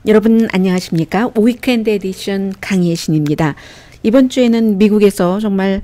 여러분 안녕하십니까? 위켄드 에디션 강희의 신입니다. 이번 주에는 미국에서 정말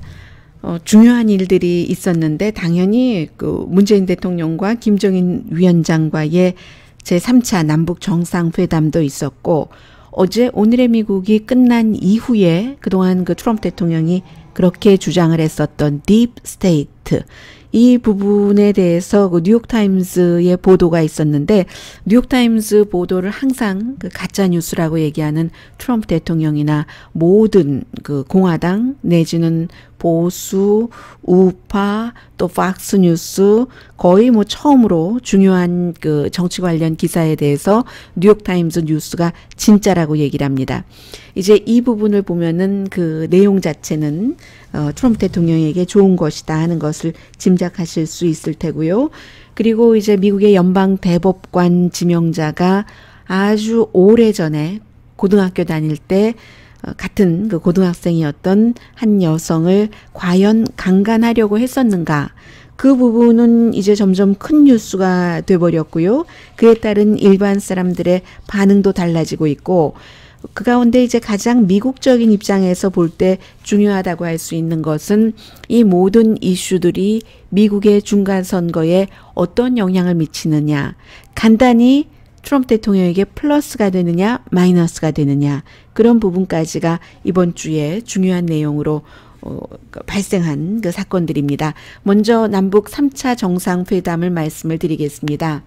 중요한 일들이 있었는데 당연히 그 문재인 대통령과 김정인 위원장과의 제3차 남북 정상회담도 있었고 어제 오늘의 미국이 끝난 이후에 그동안 그 트럼프 대통령이 그렇게 주장을 했었던 딥 스테이트 이 부분에 대해서 그 뉴욕타임스의 보도가 있었는데 뉴욕타임스 보도를 항상 그 가짜 뉴스라고 얘기하는 트럼프 대통령이나 모든 그 공화당 내지는 보수, 우파, 또 팍스 뉴스 거의 뭐 처음으로 중요한 그 정치 관련 기사에 대해서 뉴욕타임스 뉴스가 진짜라고 얘기를 합니다. 이제 이 부분을 보면은 그 내용 자체는 트럼프 대통령에게 좋은 것이다 하는 것을 짐작하실 수 있을 테고요. 그리고 이제 미국의 연방 대법관 지명자가 아주 오래전에 고등학교 다닐 때 같은 그 고등학생이었던 한 여성을 과연 강간하려고 했었는가? 그 부분은 이제 점점 큰 뉴스가 돼버렸고요. 그에 따른 일반 사람들의 반응도 달라지고 있고 그 가운데 이제 가장 미국적인 입장에서 볼 때 중요하다고 할 수 있는 것은 이 모든 이슈들이 미국의 중간선거에 어떤 영향을 미치느냐. 간단히 트럼프 대통령에게 플러스가 되느냐 마이너스가 되느냐 그런 부분까지가 이번 주에 중요한 내용으로 발생한 그 사건들입니다. 먼저 남북 3차 정상회담을 말씀을 드리겠습니다.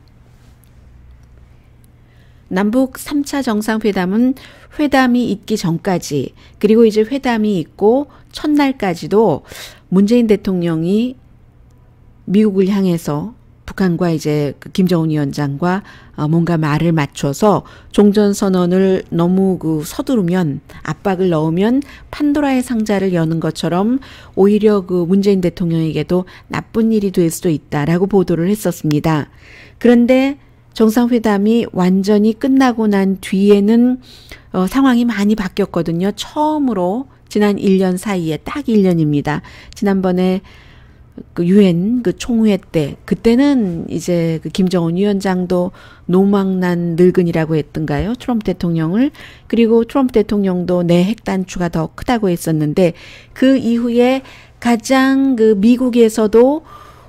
남북 3차 정상회담은 회담이 있기 전까지 그리고 이제 회담이 있고 첫날까지도 문재인 대통령이 미국을 향해서 북한과 이제 김정은 위원장과 뭔가 말을 맞춰서 종전선언을 너무 그 서두르면 압박을 넣으면 판도라의 상자를 여는 것처럼 오히려 그 문재인 대통령에게도 나쁜 일이 될 수도 있다라고 보도를 했었습니다. 그런데 정상회담이 완전히 끝나고 난 뒤에는 상황이 많이 바뀌었거든요. 처음으로 지난 1년 사이에 딱 1년입니다. 지난번에 그 유엔 그 총회 때 그때는 이제 그 김정은 위원장도 노망난 늙은이라고 했던가요? 트럼프 대통령을. 그리고 트럼프 대통령도 내 핵 단추가 더 크다고 했었는데 그 이후에 가장 그 미국에서도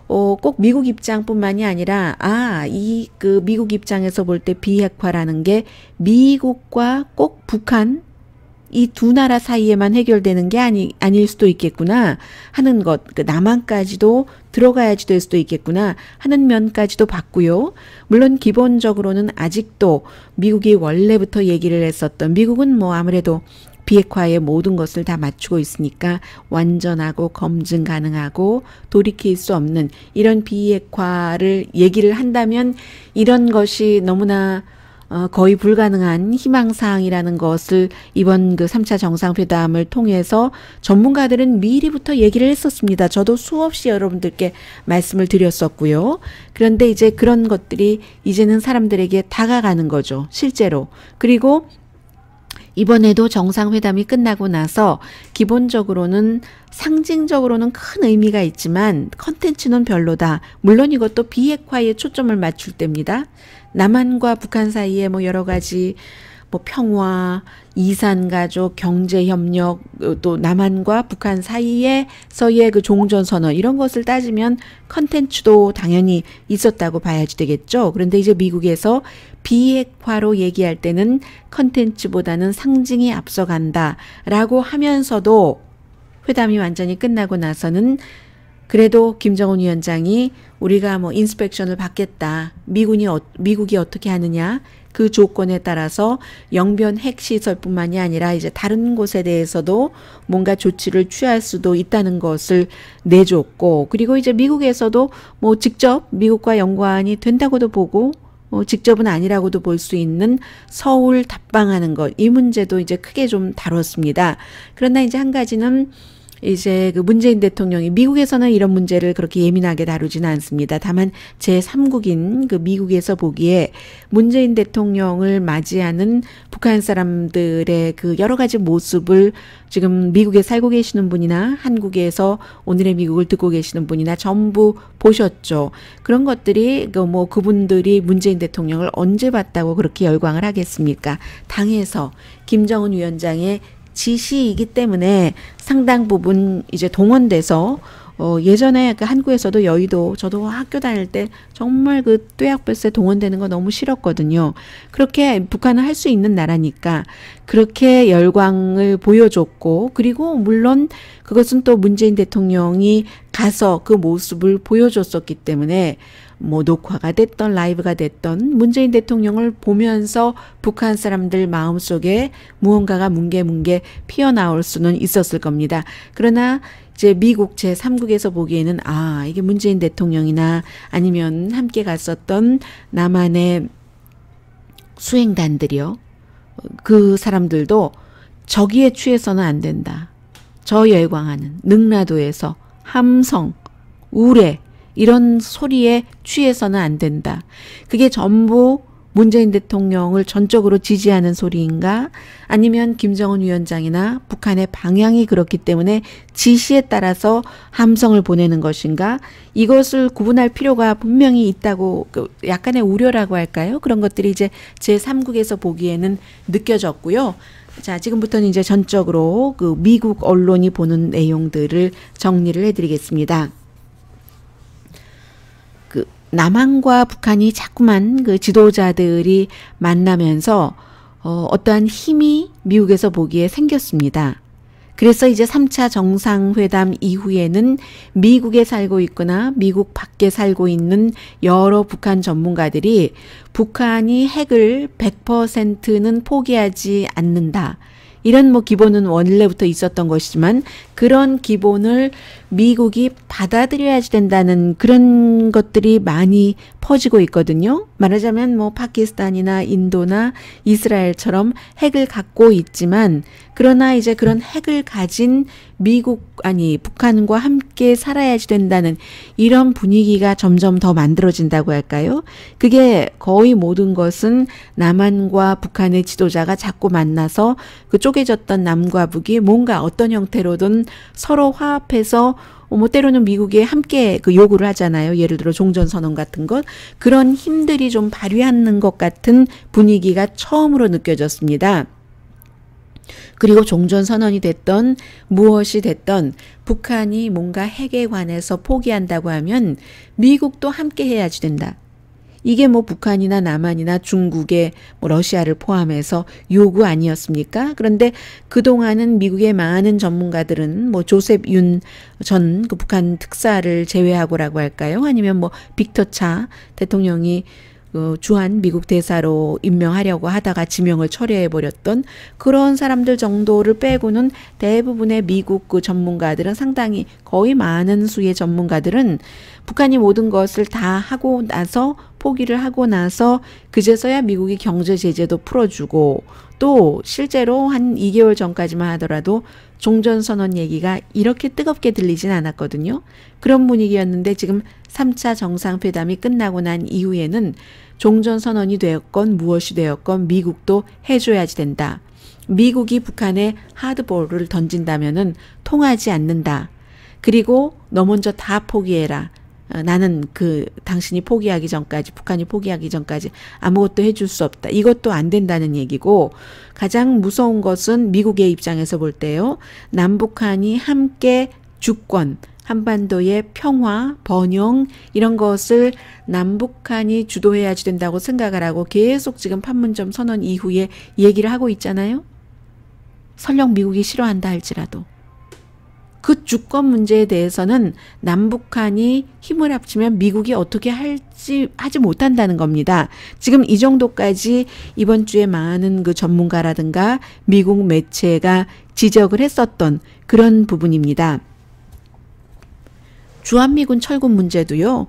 꼭 미국 입장뿐만이 아니라 이 그 미국 입장에서 볼 때 비핵화라는 게 미국과 꼭 북한 이 두 나라 사이에만 해결되는 게 아닐 수도 있겠구나 하는 것, 그 남한까지도 들어가야지 될 수도 있겠구나 하는 면까지도 봤고요. 물론 기본적으로는 아직도 미국이 원래부터 얘기를 했었던 미국은 뭐 아무래도 비핵화의 모든 것을 다 맞추고 있으니까 완전하고 검증 가능하고 돌이킬 수 없는 이런 비핵화를 얘기를 한다면 이런 것이 너무나 거의 불가능한 희망사항이라는 것을 이번 그 3차 정상회담을 통해서 전문가들은 미리부터 얘기를 했었습니다. 저도 수없이 여러분들께 말씀을 드렸었고요. 그런데 이제 그런 것들이 이제는 사람들에게 다가가는 거죠. 실제로. 그리고 이번에도 정상회담이 끝나고 나서 기본적으로는 상징적으로는 큰 의미가 있지만 컨텐츠는 별로다. 물론 이것도 비핵화에 초점을 맞출 때입니다. 남한과 북한 사이에 뭐 여러 가지 뭐 평화, 이산가족, 경제협력, 또 남한과 북한 사이에서의 그 종전선언 이런 것을 따지면 컨텐츠도 당연히 있었다고 봐야지 되겠죠. 그런데 이제 미국에서 비핵화로 얘기할 때는 컨텐츠보다는 상징이 앞서간다라고 하면서도 회담이 완전히 끝나고 나서는 그래도 김정은 위원장이 우리가 뭐 인스펙션을 받겠다. 미국이 어떻게 하느냐. 그 조건에 따라서 영변 핵시설뿐만이 아니라 이제 다른 곳에 대해서도 뭔가 조치를 취할 수도 있다는 것을 내줬고 그리고 이제 미국에서도 뭐 직접 미국과 연관이 된다고도 보고 직접은 아니라고도 볼 수 있는 서울 답방하는 것 이 문제도 이제 크게 좀 다뤘습니다. 그러나 이제 한 가지는 이제 그 문재인 대통령이 미국에서는 이런 문제를 그렇게 예민하게 다루지는 않습니다. 다만 제3국인 그 미국에서 보기에 문재인 대통령을 맞이하는 북한 사람들의 그 여러 가지 모습을 지금 미국에 살고 계시는 분이나 한국에서 오늘의 미국을 듣고 계시는 분이나 전부 보셨죠. 그런 것들이 그 뭐 그분들이 문재인 대통령을 언제 봤다고 그렇게 열광을 하겠습니까? 당에서 김정은 위원장의 지시이기 때문에 상당 부분 이제 동원돼서 예전에 그 한국에서도 여의도 저도 학교 다닐 때 정말 그 떼약볕에 동원되는 거 너무 싫었거든요. 그렇게 북한은 할 수 있는 나라니까 그렇게 열광을 보여줬고 그리고 물론 그것은 또 문재인 대통령이 가서 그 모습을 보여줬었기 때문에 뭐 녹화가 됐던 라이브가 됐던 문재인 대통령을 보면서 북한 사람들 마음속에 무언가가 뭉게뭉게 피어나올 수는 있었을 겁니다. 그러나 이제 미국 제3국에서 보기에는 아 이게 문재인 대통령이나 아니면 함께 갔었던 남한의 수행단들이요. 그 사람들도 저기에 취해서는 안 된다. 저 열광하는 능라도에서 함성, 우레 이런 소리에 취해서는 안 된다. 그게 전부 문재인 대통령을 전적으로 지지하는 소리인가? 아니면 김정은 위원장이나 북한의 방향이 그렇기 때문에 지시에 따라서 함성을 보내는 것인가? 이것을 구분할 필요가 분명히 있다고 약간의 우려라고 할까요? 그런 것들이 이제 제3국에서 보기에는 느껴졌고요. 자, 지금부터는 이제 전적으로 그 미국 언론이 보는 내용들을 정리를 해드리겠습니다. 남한과 북한이 자꾸만 그 지도자들이 만나면서 어떠한 힘이 미국에서 보기에 생겼습니다. 그래서 이제 3차 정상회담 이후에는 미국에 살고 있거나 미국 밖에 살고 있는 여러 북한 전문가들이 북한이 핵을 100%는 포기하지 않는다. 이런 뭐 기본은 원래부터 있었던 것이지만 그런 기본을 미국이 받아들여야지 된다는 그런 것들이 많이 퍼지고 있거든요. 말하자면 뭐 파키스탄이나 인도나 이스라엘처럼 핵을 갖고 있지만 그러나 이제 그런 핵을 가진 북한과 함께 살아야지 된다는 이런 분위기가 점점 더 만들어진다고 할까요? 그게 거의 모든 것은 남한과 북한의 지도자가 자꾸 만나서 그 쪼개졌던 남과 북이 뭔가 어떤 형태로든 서로 화합해서 뭐 때로는 미국에 함께 그 요구를 하잖아요. 예를 들어 종전선언 같은 것. 그런 힘들이 좀 발휘하는 것 같은 분위기가 처음으로 느껴졌습니다. 그리고 종전선언이 됐던 무엇이 됐던 북한이 뭔가 핵에 관해서 포기한다고 하면 미국도 함께 해야지 된다. 이게 뭐 북한이나 남한이나 중국의 뭐 러시아를 포함해서 요구 아니었습니까? 그런데 그동안은 미국의 많은 전문가들은 뭐 조셉 윤 전 그 북한 특사를 제외하고라고 할까요? 아니면 뭐 빅터 차 대통령이 주한 미국 대사로 임명하려고 하다가 지명을 철회해버렸던 그런 사람들 정도를 빼고는 대부분의 미국 그 전문가들은 상당히 거의 많은 수의 전문가들은 북한이 모든 것을 다 하고 나서 포기를 하고 나서 그제서야 미국이 경제 제재도 풀어주고 또 실제로 한 2개월 전까지만 하더라도 종전선언 얘기가 이렇게 뜨겁게 들리진 않았거든요. 그런 분위기였는데 지금 3차 정상회담이 끝나고 난 이후에는 종전선언이 되었건 무엇이 되었건 미국도 해줘야지 된다. 미국이 북한에 하드볼을 던진다면은 통하지 않는다. 그리고 너 먼저 다 포기해라. 나는 당신이 포기하기 전까지 북한이 포기하기 전까지 아무것도 해줄 수 없다. 이것도 안 된다는 얘기고 가장 무서운 것은 미국의 입장에서 볼 때요. 남북한이 함께 주권 한반도의 평화, 번영 이런 것을 남북한이 주도해야지 된다고 생각을 하고 계속 지금 판문점 선언 이후에 얘기를 하고 있잖아요. 설령 미국이 싫어한다 할지라도. 그 주권 문제에 대해서는 남북한이 힘을 합치면 미국이 어떻게 하지 못한다는 겁니다. 지금 이 정도까지 이번 주에 많은 그 전문가라든가 미국 매체가 지적을 했었던 그런 부분입니다. 주한미군 철군 문제도요.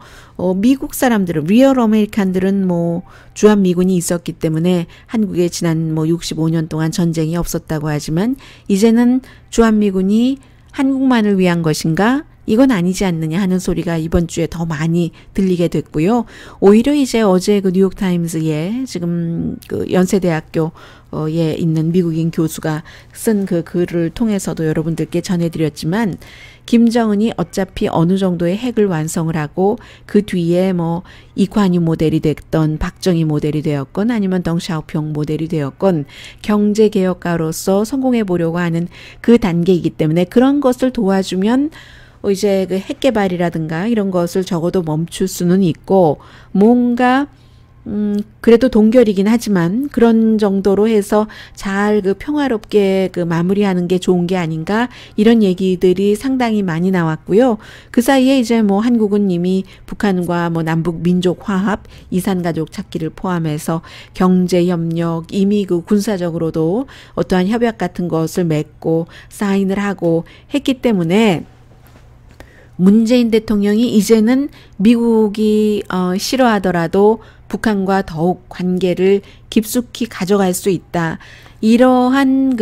미국 사람들은 리얼 아메리칸들은 뭐 주한미군이 있었기 때문에 한국에 지난 뭐 65년 동안 전쟁이 없었다고 하지만 이제는 주한미군이 한국만을 위한 것인가? 이건 아니지 않느냐 하는 소리가 이번 주에 더 많이 들리게 됐고요. 오히려 이제 어제 그 뉴욕타임즈에 지금 그 연세대학교에 있는 미국인 교수가 쓴 그 글을 통해서도 여러분들께 전해드렸지만, 김정은이 어차피 어느 정도의 핵을 완성을 하고 그 뒤에 뭐 이관유 모델이 됐던 박정희 모델이 되었건 아니면 덩샤오평 모델이 되었건 경제개혁가로서 성공해 보려고 하는 그 단계이기 때문에 그런 것을 도와주면 이제 그 핵 개발이라든가 이런 것을 적어도 멈출 수는 있고, 뭔가 그래도 동결이긴 하지만 그런 정도로 해서 잘 그 평화롭게 그 마무리하는 게 좋은 게 아닌가, 이런 얘기들이 상당히 많이 나왔고요. 그 사이에 이제 뭐 한국은 이미 북한과 뭐 남북 민족 화합, 이산가족 찾기를 포함해서 경제 협력, 이미 그 군사적으로도 어떠한 협약 같은 것을 맺고 사인을 하고 했기 때문에 문재인 대통령이 이제는 미국이 싫어하더라도 북한과 더욱 관계를 깊숙이 가져갈 수 있다. 이러한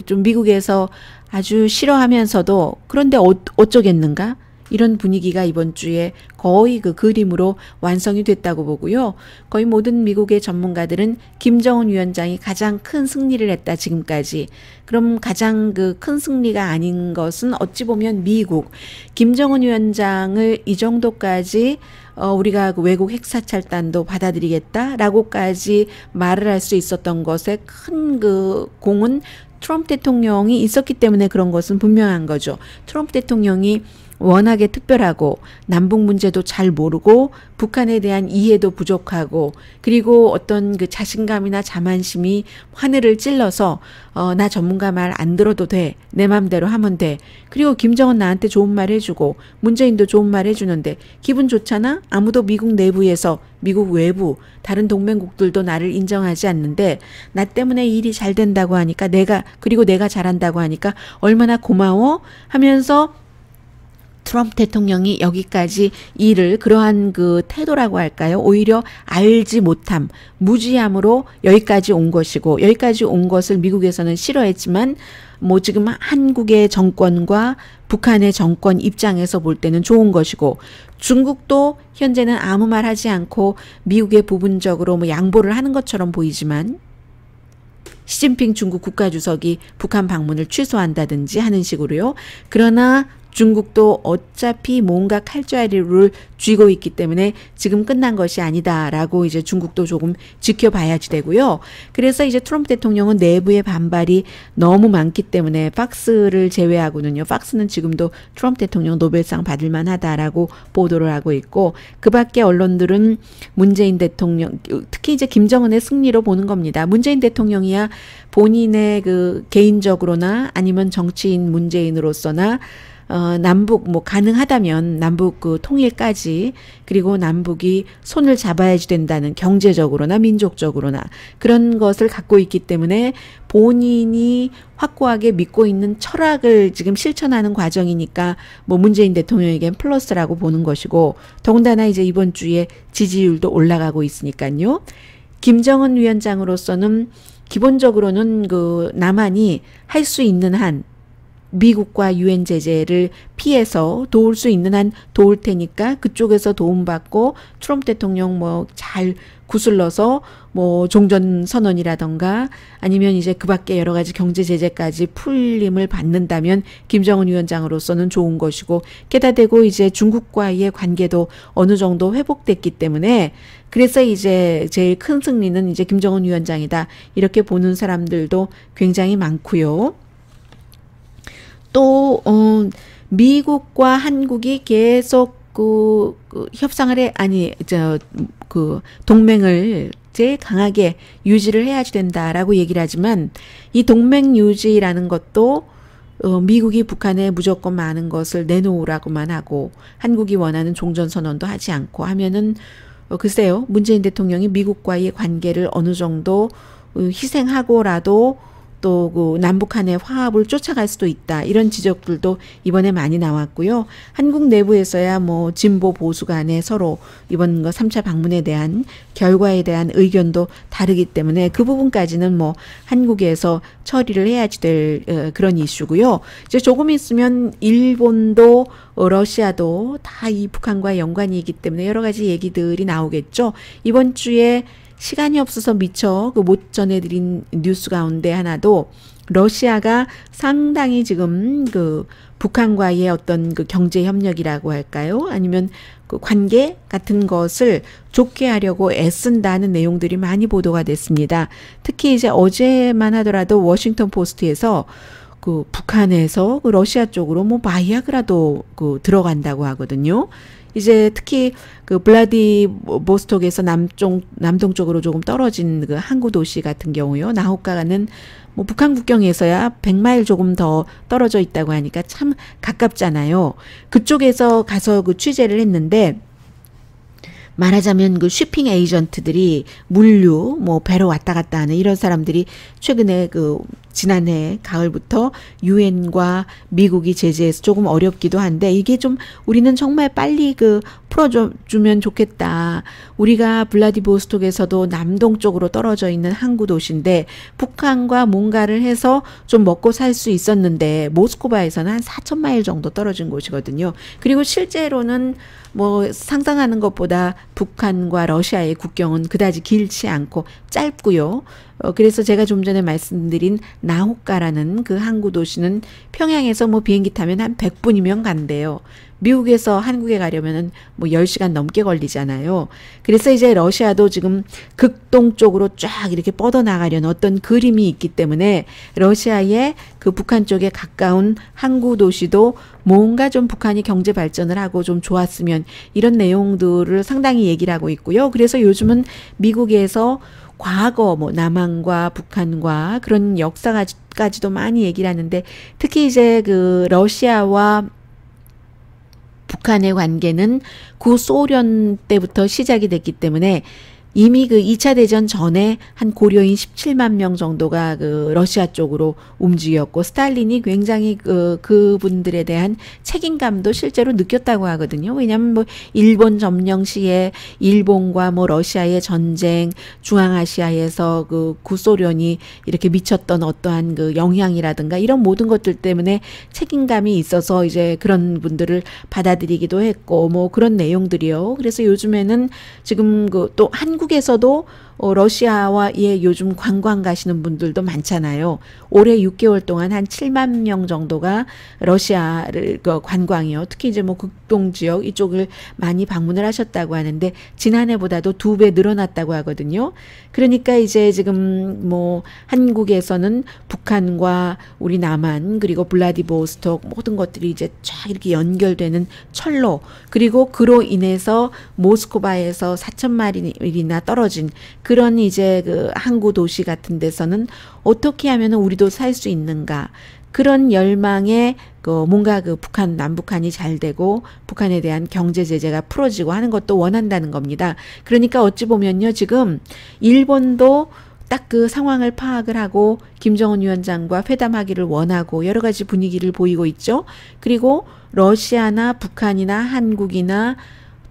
좀 미국에서 아주 싫어하면서도 그런데 어쩌겠는가? 이런 분위기가 이번 주에 거의 그 그림으로 완성이 됐다고 보고요. 거의 모든 미국의 전문가들은 김정은 위원장이 가장 큰 승리를 했다, 지금까지. 그럼 가장 그 큰 승리가 아닌 것은 어찌 보면 미국. 김정은 위원장을 이 정도까지 우리가 그 외국 핵사찰단도 받아들이겠다라고까지 말을 할 수 있었던 것에 큰 그 공은 트럼프 대통령이 있었기 때문에 그런 것은 분명한 거죠. 트럼프 대통령이 워낙에 특별하고 남북 문제도 잘 모르고 북한에 대한 이해도 부족하고, 그리고 어떤 그 자신감이나 자만심이 하늘을 찔러서 나 전문가 말 안 들어도 돼, 내 맘대로 하면 돼, 그리고 김정은 나한테 좋은 말 해주고 문재인도 좋은 말 해주는데 기분 좋잖아? 아무도 미국 내부에서, 미국 외부 다른 동맹국들도 나를 인정하지 않는데 나 때문에 일이 잘 된다고 하니까 그리고 내가 잘한다고 하니까 얼마나 고마워 하면서 트럼프 대통령이 여기까지 일을, 그러한 그 태도라고 할까요? 오히려 알지 못함, 무지함으로 여기까지 온 것이고, 여기까지 온 것을 미국에서는 싫어했지만 뭐 지금 한국의 정권과 북한의 정권 입장에서 볼 때는 좋은 것이고, 중국도 현재는 아무 말 하지 않고 미국에 부분적으로 뭐 양보를 하는 것처럼 보이지만 시진핑 중국 국가주석이 북한 방문을 취소한다든지 하는 식으로요. 그러나 중국도 어차피 뭔가 칼자루를 쥐고 있기 때문에 지금 끝난 것이 아니다라고 이제 중국도 조금 지켜봐야지 되고요. 그래서 이제 트럼프 대통령은 내부의 반발이 너무 많기 때문에 팍스를 제외하고는요. 팍스는 지금도 트럼프 대통령 노벨상 받을 만하다라고 보도를 하고 있고, 그 밖에 언론들은 문재인 대통령, 특히 이제 김정은의 승리로 보는 겁니다. 문재인 대통령이야 본인의 그 개인적으로나 아니면 정치인 문재인으로서나 남북 뭐 가능하다면 남북 그 통일까지, 그리고 남북이 손을 잡아야지 된다는 경제적으로나 민족적으로나 그런 것을 갖고 있기 때문에 본인이 확고하게 믿고 있는 철학을 지금 실천하는 과정이니까 뭐 문재인 대통령에겐 플러스라고 보는 것이고, 더군다나 이제 이번 주에 지지율도 올라가고 있으니까요. 김정은 위원장으로서는 기본적으로는 그 남한이 할 수 있는 한 미국과 유엔 제재를 피해서 도울 수 있는 한 도울 테니까 그쪽에서 도움받고 트럼프 대통령 뭐 잘 구슬러서 뭐 종전 선언이라던가 아니면 이제 그 밖에 여러 가지 경제 제재까지 풀림을 받는다면 김정은 위원장으로서는 좋은 것이고, 게다 대고 이제 중국과의 관계도 어느 정도 회복됐기 때문에 그래서 이제 제일 큰 승리는 이제 김정은 위원장이다, 이렇게 보는 사람들도 굉장히 많고요. 또 미국과 한국이 계속 그 협상을 동맹을 제일 강하게 유지를 해야지 된다라고 얘기를 하지만, 이 동맹 유지라는 것도 미국이 북한에 무조건 많은 것을 내놓으라고만 하고 한국이 원하는 종전선언도 하지 않고 하면은 글쎄요, 문재인 대통령이 미국과의 관계를 어느 정도 희생하고라도 또 그 남북한의 화합을 쫓아갈 수도 있다. 이런 지적들도 이번에 많이 나왔고요. 한국 내부에서야 뭐 진보 보수 간에 서로 이번 거 3차 방문에 대한 결과에 대한 의견도 다르기 때문에 그 부분까지는 뭐 한국에서 처리를 해야지 될 그런 이슈고요. 이제 조금 있으면 일본도 러시아도 다 이 북한과 연관이 있기 때문에 여러 가지 얘기들이 나오겠죠. 이번 주에 시간이 없어서 미처 그 못 전해드린 뉴스 가운데 하나도 러시아가 상당히 지금 그 북한과의 어떤 그 경제 협력이라고 할까요? 아니면 그 관계 같은 것을 좋게 하려고 애쓴다는 내용들이 많이 보도가 됐습니다. 특히 이제 어제만 하더라도 워싱턴 포스트에서 그 북한에서 그 러시아 쪽으로 뭐 바이아그라도 그 들어간다고 하거든요. 이제 특히 그 블라디보스톡에서 남동쪽으로 조금 떨어진 그 항구 도시 같은 경우요. 나호카가는 뭐 북한 국경에서야 100마일 조금 더 떨어져 있다고 하니까 참 가깝잖아요. 그쪽에서 가서 그 취재를 했는데 말하자면 그 쇼핑 에이전트들이 물류 뭐 배로 왔다 갔다 하는 이런 사람들이 최근에 그 지난해 가을부터 유엔과 미국이 제재해서 조금 어렵기도 한데 이게 좀 우리는 정말 빨리 그 풀어주면 좋겠다. 우리가 블라디보스톡에서도 남동쪽으로 떨어져 있는 항구 도시인데 북한과 뭔가를 해서 좀 먹고 살 수 있었는데 모스크바에서는 한 4,000마일 정도 떨어진 곳이거든요. 그리고 실제로는 뭐 상상하는 것보다 북한과 러시아의 국경은 그다지 길지 않고 짧고요. 그래서 제가 좀 전에 말씀드린 나호카라는 그 항구 도시는 평양에서 뭐 비행기 타면 한 100분이면 간대요. 미국에서 한국에 가려면은 뭐 10시간 넘게 걸리잖아요. 그래서 이제 러시아도 지금 극동쪽으로 쫙 이렇게 뻗어나가려는 어떤 그림이 있기 때문에 러시아의 그 북한 쪽에 가까운 항구 도시도 뭔가 좀 북한이 경제 발전을 하고 좀 좋았으면 이런 내용들을 상당히 얘기를 하고 있고요. 그래서 요즘은 미국에서 과거 뭐 남한과 북한과 그런 역사까지도 많이 얘기를 하는데 특히 이제 그 러시아와 북한의 관계는 구소련 때부터 시작이 됐기 때문에 이미 그 2차 대전 전에 한 고려인 17만 명 정도가 그 러시아 쪽으로 움직였고 스탈린이 굉장히 그분들에 대한 책임감도 실제로 느꼈다고 하거든요. 왜냐하면 뭐 일본 점령 시에 일본과 뭐 러시아의 전쟁, 중앙아시아에서 그 구소련이 이렇게 미쳤던 어떠한 그 영향이라든가 이런 모든 것들 때문에 책임감이 있어서 이제 그런 분들을 받아들이기도 했고 뭐 그런 내용들이요. 그래서 요즘에는 지금 그 또 한국에서도 러시아와의 요즘 관광 가시는 분들도 많잖아요. 올해 6개월 동안 한 7만 명 정도가 러시아를 관광이요. 특히 이제 뭐 극동 지역 이쪽을 많이 방문을 하셨다고 하는데 지난해보다도 2배 늘어났다고 하거든요. 그러니까 이제 지금 뭐 한국에서는 북한과 우리 남한 그리고 블라디보스톡 모든 것들이 이제 쫙 이렇게 연결되는 철로 그리고 그로 인해서 모스크바에서 4,000마일이나 떨어진 그런 이제 그 항구 도시 같은 데서는 어떻게 하면 우리도 살 수 있는가 그런 열망에 그 뭔가 그 북한 남북한이 잘 되고 북한에 대한 경제 제재가 풀어지고 하는 것도 원한다는 겁니다. 그러니까 어찌 보면요 지금 일본도 딱 그 상황을 파악을 하고 김정은 위원장과 회담하기를 원하고 여러 가지 분위기를 보이고 있죠. 그리고 러시아나 북한이나 한국이나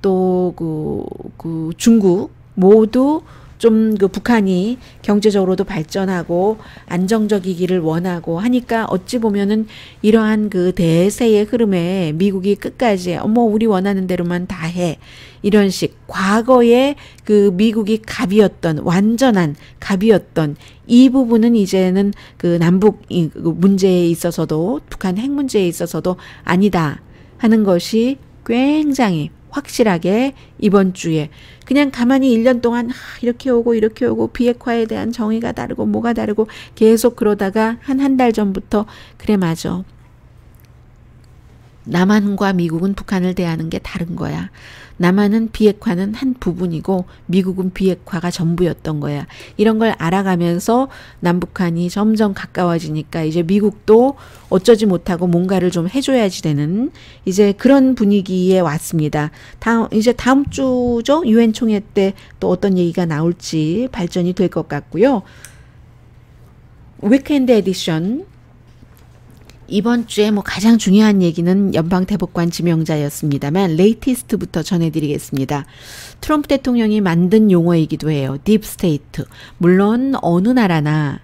또 그 중국 모두 좀 그 북한이 경제적으로도 발전하고 안정적이기를 원하고 하니까 어찌 보면은 이러한 그 대세의 흐름에 미국이 끝까지 우리 원하는 대로만 다 해. 이런 식 과거에 그 미국이 갑이었던 완전한 갑이었던 이 부분은 이제는 그 남북 문제에 있어서도 북한 핵 문제에 있어서도 아니다 하는 것이 굉장히 확실하게 이번 주에 그냥 가만히 1년 동안 이렇게 오고 비핵화에 대한 정의가 다르고 뭐가 다르고 계속 그러다가 한 달 전부터 그래 맞아. 남한과 미국은 북한을 대하는 게 다른 거야. 남한은 비핵화는 한 부분이고 미국은 비핵화가 전부였던 거야. 이런 걸 알아가면서 남북한이 점점 가까워지니까 이제 미국도 어쩌지 못하고 뭔가를 좀 해줘야지 되는 이제 그런 분위기에 왔습니다. 이제 다음 주죠. 유엔 총회 때 또 어떤 얘기가 나올지 발전이 될 것 같고요. 위크엔드 에디션 이번 주에 뭐 가장 중요한 얘기는 연방대법관 지명자였습니다만 레이티스트부터 전해드리겠습니다. 트럼프 대통령이 만든 용어이기도 해요. 딥스테이트. 물론 어느 나라나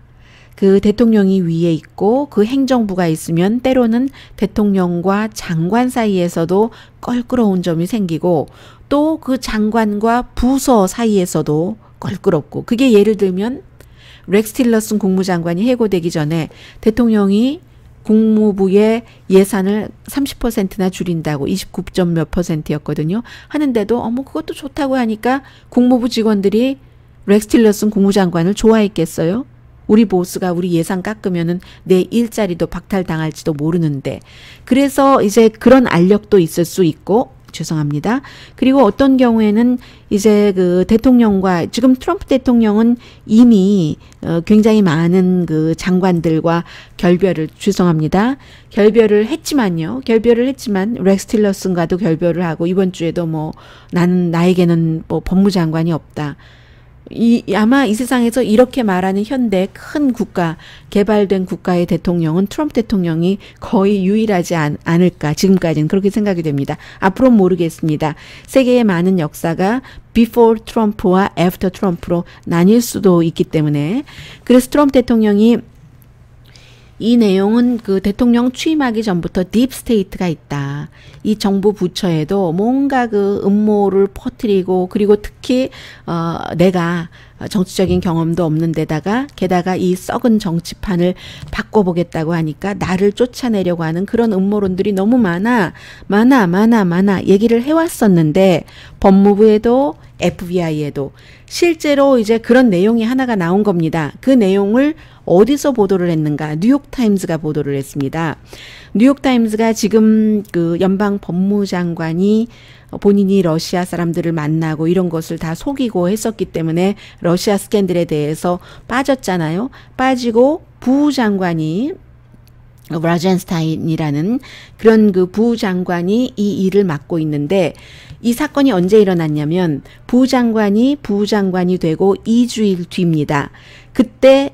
그 대통령이 위에 있고 그 행정부가 있으면 때로는 대통령과 장관 사이에서도 껄끄러운 점이 생기고 또 그 장관과 부서 사이에서도 껄끄럽고 그게 예를 들면 렉스 틸러슨 국무장관이 해고되기 전에 대통령이 국무부의 예산을 30%나 줄인다고 29점 몇 %였거든요. 하는데도 어머 그것도 좋다고 하니까 국무부 직원들이 렉스 틸러슨 국무장관을 좋아했겠어요? 우리 보스가 우리 예산 깎으면은 내 일자리도 박탈당할지도 모르는데 그래서 이제 그런 알력도 있을 수 있고 죄송합니다. 그리고 어떤 경우에는 이제 그 대통령과 지금 트럼프 대통령은 이미 굉장히 많은 그 장관들과 결별을 했지만 렉스 틸러슨과도 결별을 하고 이번 주에도 뭐 나에게는 뭐 법무장관이 없다. 아마 이 세상에서 이렇게 말하는 현대 큰 국가, 개발된 국가의 대통령은 트럼프 대통령이 거의 유일하지 않을까. 지금까지는 그렇게 생각이 됩니다. 앞으로는 모르겠습니다. 세계의 많은 역사가 before 트럼프와 after 트럼프로 나뉠 수도 있기 때문에 그래서 트럼프 대통령이 이 내용은 그 대통령 취임하기 전부터 딥스테이트가 있다. 이 정부 부처에도 뭔가 그 음모를 퍼뜨리고 그리고 특히 내가 정치적인 경험도 없는 데다가 게다가 이 썩은 정치판을 바꿔보겠다고 하니까 나를 쫓아내려고 하는 그런 음모론들이 너무 많아 얘기를 해왔었는데 법무부에도 FBI에도 실제로 이제 그런 내용이 하나가 나온 겁니다. 그 내용을 어디서 보도를 했는가? 뉴욕타임즈가 보도를 했습니다. 뉴욕타임즈가 지금 그 연방 법무장관이 본인이 러시아 사람들을 만나고 이런 것을 다 속이고 했었기 때문에 러시아 스캔들에 대해서 빠졌잖아요. 빠지고 부장관이 라젠스타인이라는 그런 그 부장관이 이 일을 맡고 있는데 이 사건이 언제 일어났냐면 부장관이 되고 2주일 뒤입니다. 그때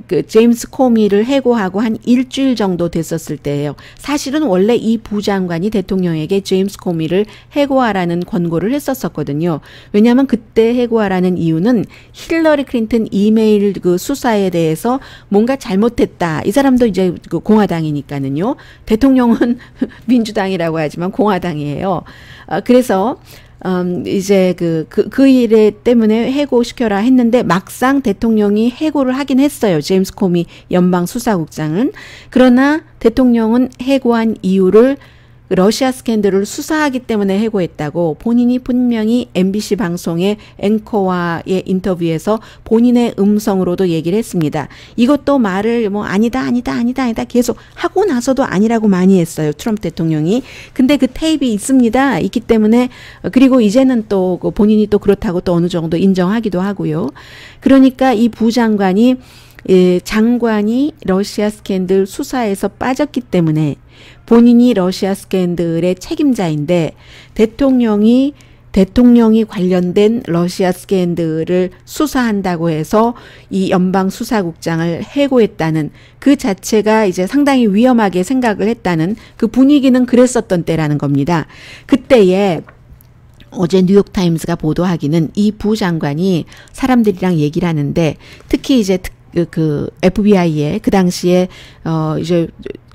그 제임스 코미를 해고하고 한 일주일 정도 됐었을 때예요. 사실은 원래 이 부장관이 대통령에게 제임스 코미를 해고하라는 권고를 했었거든요. 왜냐하면 그때 해고하라는 이유는 힐러리 클린턴 이메일 그 수사에 대해서 뭔가 잘못했다. 이 사람도 이제 그 공화당이니까는요. 대통령은 민주당이라고 하지만 공화당이에요. 그래서 이제 그 일에 때문에 해고시켜라 했는데 막상 대통령이 해고를 하긴 했어요. 제임스 코미 연방 수사국장은. 그러나 대통령은 해고한 이유를 러시아 스캔들을 수사하기 때문에 해고했다고 본인이 분명히 MBC 방송의 앵커와의 인터뷰에서 본인의 음성으로도 얘기를 했습니다. 이것도 말을 뭐 아니다 계속 하고 나서도 아니라고 많이 했어요. 트럼프 대통령이. 근데 그 테이프가 있기 때문에 그리고 이제는 또 본인이 또 그렇다고 또 어느 정도 인정하기도 하고요. 그러니까 이 부장관이 장관이 러시아 스캔들 수사에서 빠졌기 때문에 본인이 러시아 스캔들의 책임자인데 대통령이 관련된 러시아 스캔들을 수사한다고 해서 이 연방 수사국장을 해고했다는 그 자체가 이제 상당히 위험하게 생각을 했다는 그 분위기는 그랬었던 때라는 겁니다. 그때에 어제 뉴욕타임스가 보도하기는 이 부장관이 사람들이랑 얘기를 하는데 특히 이제 그 FBI에 그 당시에 이제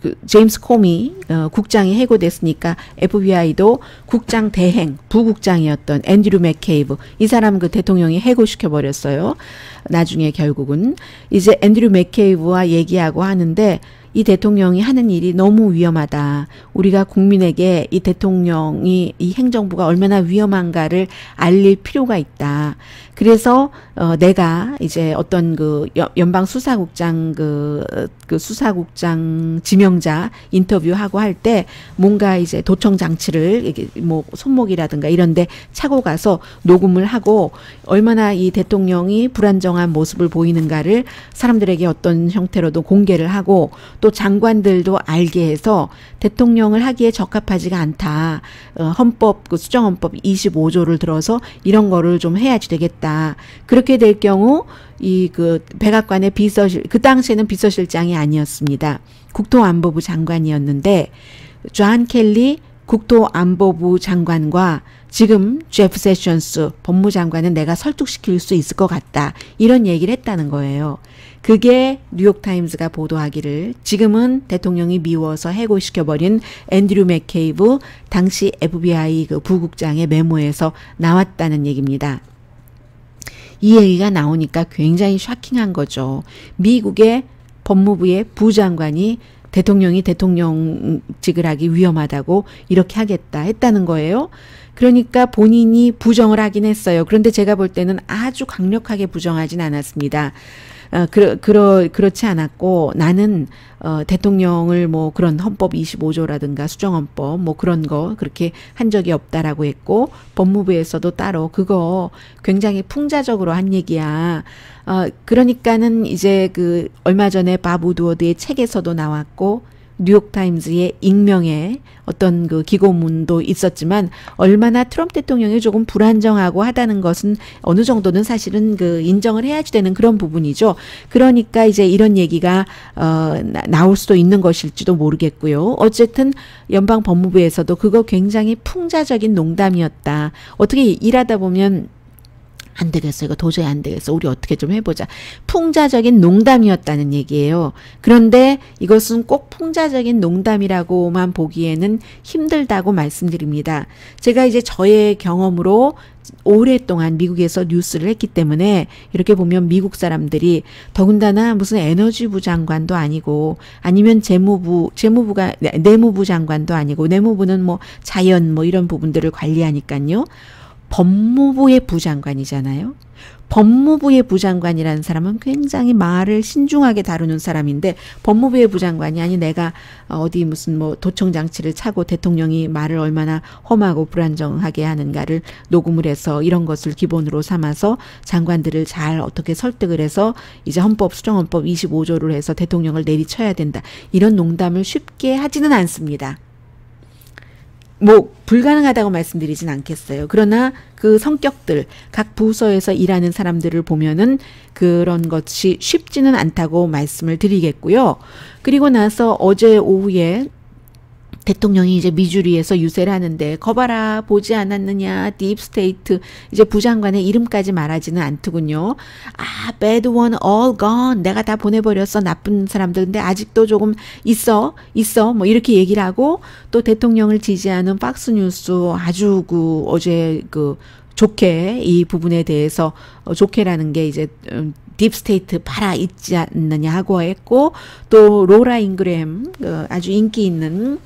그 제임스 코미 국장이 해고됐으니까 FBI도 국장 대행 부국장이었던 앤드류 맥케이브 이 사람 그 대통령이 해고시켜 버렸어요. 나중에 결국은 이제 앤드류 맥케이브와 얘기하고 하는데 이 대통령이 하는 일이 너무 위험하다. 우리가 국민에게 이 대통령이 이 행정부가 얼마나 위험한가를 알릴 필요가 있다. 그래서 내가 이제 어떤 그 연방 수사국장 그 수사국장 지명자 인터뷰하고 할 때 뭔가 이제 도청 장치를 이게 뭐 손목이라든가 이런데 차고 가서 녹음을 하고 얼마나 이 대통령이 불안정한 모습을 보이는가를 사람들에게 어떤 형태로도 공개를 하고 또 장관들도 알게 해서 대통령을 하기에 적합하지가 않다. 헌법, 그 수정헌법 25조를 들어서 이런 거를 좀 해야지 되겠다. 그렇게 될 경우 이 그 백악관의 비서실, 그 당시에는 비서실장이 아니었습니다. 국토안보부 장관이었는데 존 켈리 국토안보부 장관과 지금 제프 세션스 법무장관은 내가 설득시킬 수 있을 것 같다. 이런 얘기를 했다는 거예요. 그게 뉴욕타임스가 보도하기를 지금은 대통령이 미워서 해고시켜버린 앤드류 맥케이브 당시 FBI 그 부국장의 메모에서 나왔다는 얘기입니다. 이 얘기가 나오니까 굉장히 쇼킹한 거죠. 미국의 법무부의 부장관이 대통령이 대통령직을 하기 위험하다고 이렇게 하겠다 했다는 거예요. 그러니까 본인이 부정을 하긴 했어요. 그런데 제가 볼 때는 아주 강력하게 부정하진 않았습니다. 그렇지 않았고 나는 대통령을 뭐 그런 헌법 25조라든가 수정헌법 뭐 그런 거 그렇게 한 적이 없다라고 했고 법무부에서도 따로 그거 굉장히 풍자적으로 한 얘기야. 그러니까는 이제 그 얼마 전에 밥 우드워드의 책에서도 나왔고 뉴욕타임즈의 익명의 어떤 그 기고문도 있었지만 얼마나 트럼프 대통령이 조금 불안정하고 하다는 것은 어느 정도는 사실은 그 인정을 해야지 되는 그런 부분이죠. 그러니까 이제 이런 얘기가 나올 수도 있는 것일지도 모르겠고요. 어쨌든 연방 법무부에서도 그거 굉장히 풍자적인 농담이었다. 어떻게 일하다 보면 안 되겠어. 이거 도저히 안 되겠어. 우리 어떻게 좀 해보자. 풍자적인 농담이었다는 얘기예요. 그런데 이것은 꼭 풍자적인 농담이라고만 보기에는 힘들다고 말씀드립니다. 제가 이제 저의 경험으로 오랫동안 미국에서 뉴스를 했기 때문에 이렇게 보면 미국 사람들이 더군다나 무슨 에너지부 장관도 아니고 아니면 재무부가 내무부 장관도 아니고 내무부는 뭐 자연 뭐 이런 부분들을 관리하니까요. 법무부의 부장관이잖아요. 법무부의 부장관이라는 사람은 굉장히 말을 신중하게 다루는 사람인데 법무부의 부장관이 아니 내가 어디 무슨 뭐 도청 장치를 차고 대통령이 말을 얼마나 험하고 불안정하게 하는가를 녹음을 해서 이런 것을 기본으로 삼아서 장관들을 잘 어떻게 설득을 해서 이제 헌법 수정헌법 25조를 해서 대통령을 내리쳐야 된다. 이런 농담을 쉽게 하지는 않습니다. 뭐 불가능하다고 말씀드리진 않겠어요. 그러나 그 성격들, 각 부서에서 일하는 사람들을 보면은 그런 것이 쉽지는 않다고 말씀을 드리겠고요. 그리고 나서 어제 오후에 대통령이 이제 미주리에서 유세를 하는데 거봐라 보지 않았느냐 딥스테이트 이제 부장관의 이름까지 말하지는 않더군요. 아 bad one all gone 내가 다 보내버렸어 나쁜 사람들 근데 아직도 조금 있어 뭐 이렇게 얘기를 하고 또 대통령을 지지하는 팍스뉴스 아주 그 어제 그 좋게 이 부분에 대해서 좋게라는 게 이제 딥스테이트 팔아 있지 않느냐 하고 했고 또 로라 잉그램 아주 인기 있는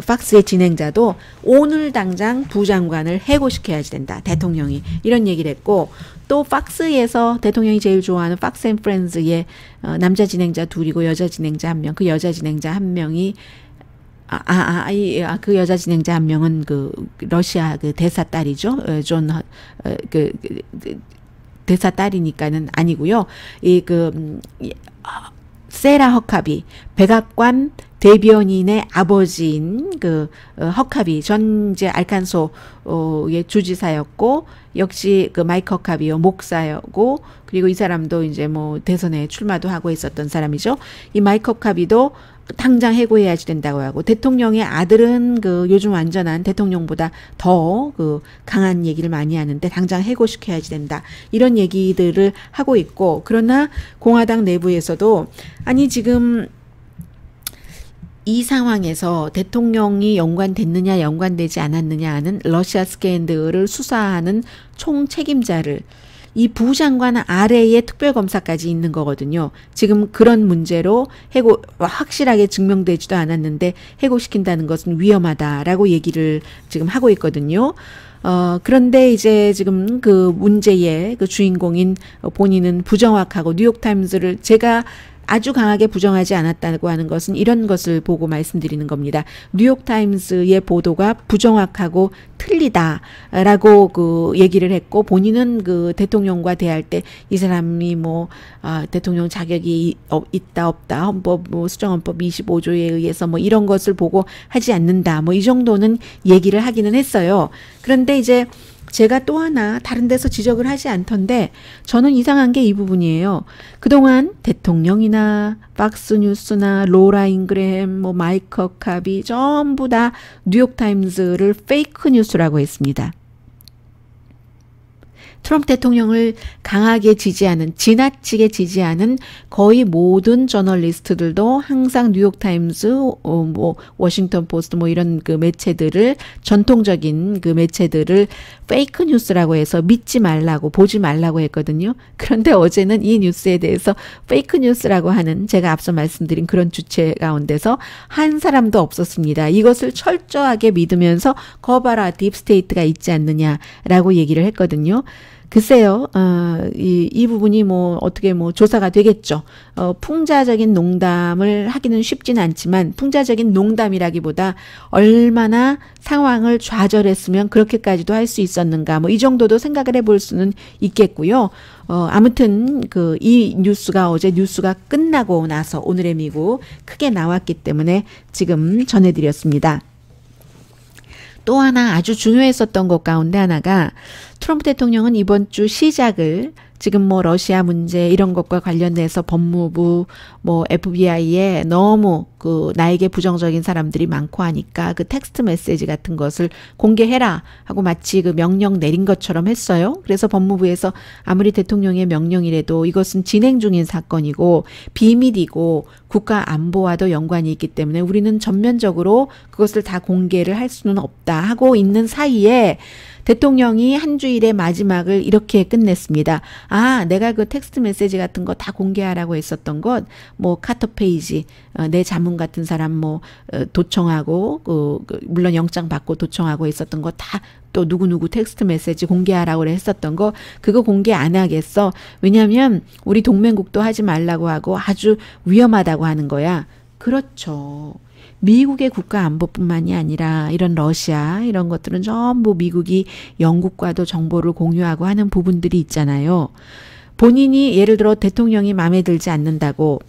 팍스의 진행자도 오늘 당장 부장관을 해고시켜야지 된다. 대통령이 이런 얘기를 했고 또 팍스에서 대통령이 제일 좋아하는 팍스 앤 프렌즈의 남자 진행자 둘이고 여자 진행자 한 명 그 여자 진행자 한 명이 그 여자 진행자 한 명은 그 러시아 그 대사 딸이죠. 대사 딸이니까는 아니고요. 세라 허카비 백악관 대변인의 아버지인 그 허카비 전 이제 알칸소의 주지사였고 역시 그 마이크 허카비요 목사였고 그리고 이 사람도 이제 뭐 대선에 출마도 하고 있었던 사람이죠. 이 마이크 허카비도 당장 해고해야지 된다고 하고 대통령의 아들은 그 요즘 완전한 대통령보다 더 그 강한 얘기를 많이 하는데 당장 해고시켜야지 된다 이런 얘기들을 하고 있고 그러나 공화당 내부에서도 아니 지금 이 상황에서 대통령이 연관됐느냐 연관되지 않았느냐 하는 러시아 스캔들을 수사하는 총책임자를 이 부장관 아래에 특별검사까지 있는 거거든요. 지금 그런 문제로 해고 확실하게 증명되지도 않았는데 해고시킨다는 것은 위험하다라고 얘기를 지금 하고 있거든요. 그런데 이제 지금 그 문제의 그 주인공인 본인은 부정확하고 뉴욕타임스를 제가 아주 강하게 부정하지 않았다고 하는 것은 이런 것을 보고 말씀드리는 겁니다. 뉴욕타임스의 보도가 부정확하고 틀리다라고 그 얘기를 했고, 본인은 그 대통령과 대할 때 이 사람이 뭐 대통령 자격이 있다 없다, 헌법 뭐 수정헌법 25조에 의해서 뭐 이런 것을 보고 하지 않는다, 뭐 이 정도는 얘기를 하기는 했어요. 그런데 이제 제가 또 하나 다른 데서 지적을 하지 않던데, 저는 이상한 게 이 부분이에요. 그동안 대통령이나 박스뉴스나 로라 잉그램, 뭐 마이크 허캅이 전부 다 뉴욕타임스를 페이크 뉴스라고 했습니다. 트럼프 대통령을 강하게 지지하는, 지나치게 지지하는 거의 모든 저널리스트들도 항상 뉴욕타임스, 뭐 워싱턴 포스트 뭐 이런 그 매체들을, 전통적인 그 매체들을 페이크 뉴스라고 해서 믿지 말라고, 보지 말라고 했거든요. 그런데 어제는 이 뉴스에 대해서 페이크 뉴스라고 하는, 제가 앞서 말씀드린 그런 주체 가운데서 한 사람도 없었습니다. 이것을 철저하게 믿으면서 거봐라 딥스테이트가 있지 않느냐라고 얘기를 했거든요. 글쎄요, 이 부분이 뭐 어떻게 뭐 조사가 되겠죠. 풍자적인 농담을 하기는 쉽지는 않지만, 풍자적인 농담이라기보다 얼마나 상황을 좌절했으면 그렇게까지도 할 수 있었는가, 뭐 이 정도도 생각을 해볼 수는 있겠고요. 아무튼 이 뉴스가 어제 뉴스가 끝나고 나서 오늘의 미국 크게 나왔기 때문에 지금 전해드렸습니다. 또 하나 아주 중요했었던 것 가운데 하나가, 트럼프 대통령은 이번 주 시작을 지금 뭐 러시아 문제 이런 것과 관련해서 법무부 뭐 FBI에 너무 그 나에게 부정적인 사람들이 많고 하니까 그 텍스트 메시지 같은 것을 공개해라 하고 마치 그 명령 내린 것처럼 했어요. 그래서 법무부에서 아무리 대통령의 명령이라도 이것은 진행 중인 사건이고 비밀이고 국가 안보와도 연관이 있기 때문에 우리는 전면적으로 그것을 다 공개를 할 수는 없다 하고 있는 사이에 대통령이 한 주일의 마지막을 이렇게 끝냈습니다. 내가 그 텍스트 메시지 같은 거 다 공개하라고 했었던 것, 뭐 카터 페이지, 내 자문 같은 사람 뭐 도청하고 물론 영장 받고 도청하고 있었던 거 다 또 누구누구 텍스트 메시지 공개하라고 했었던 거, 그거 공개 안 하겠어. 왜냐하면 우리 동맹국도 하지 말라고 하고 아주 위험하다고 하는 거야. 그렇죠. 미국의 국가 안보뿐만이 아니라 이런 러시아 이런 것들은 전부 미국이 영국과도 정보를 공유하고 하는 부분들이 있잖아요. 본인이 예를 들어 대통령이 마음에 들지 않는다고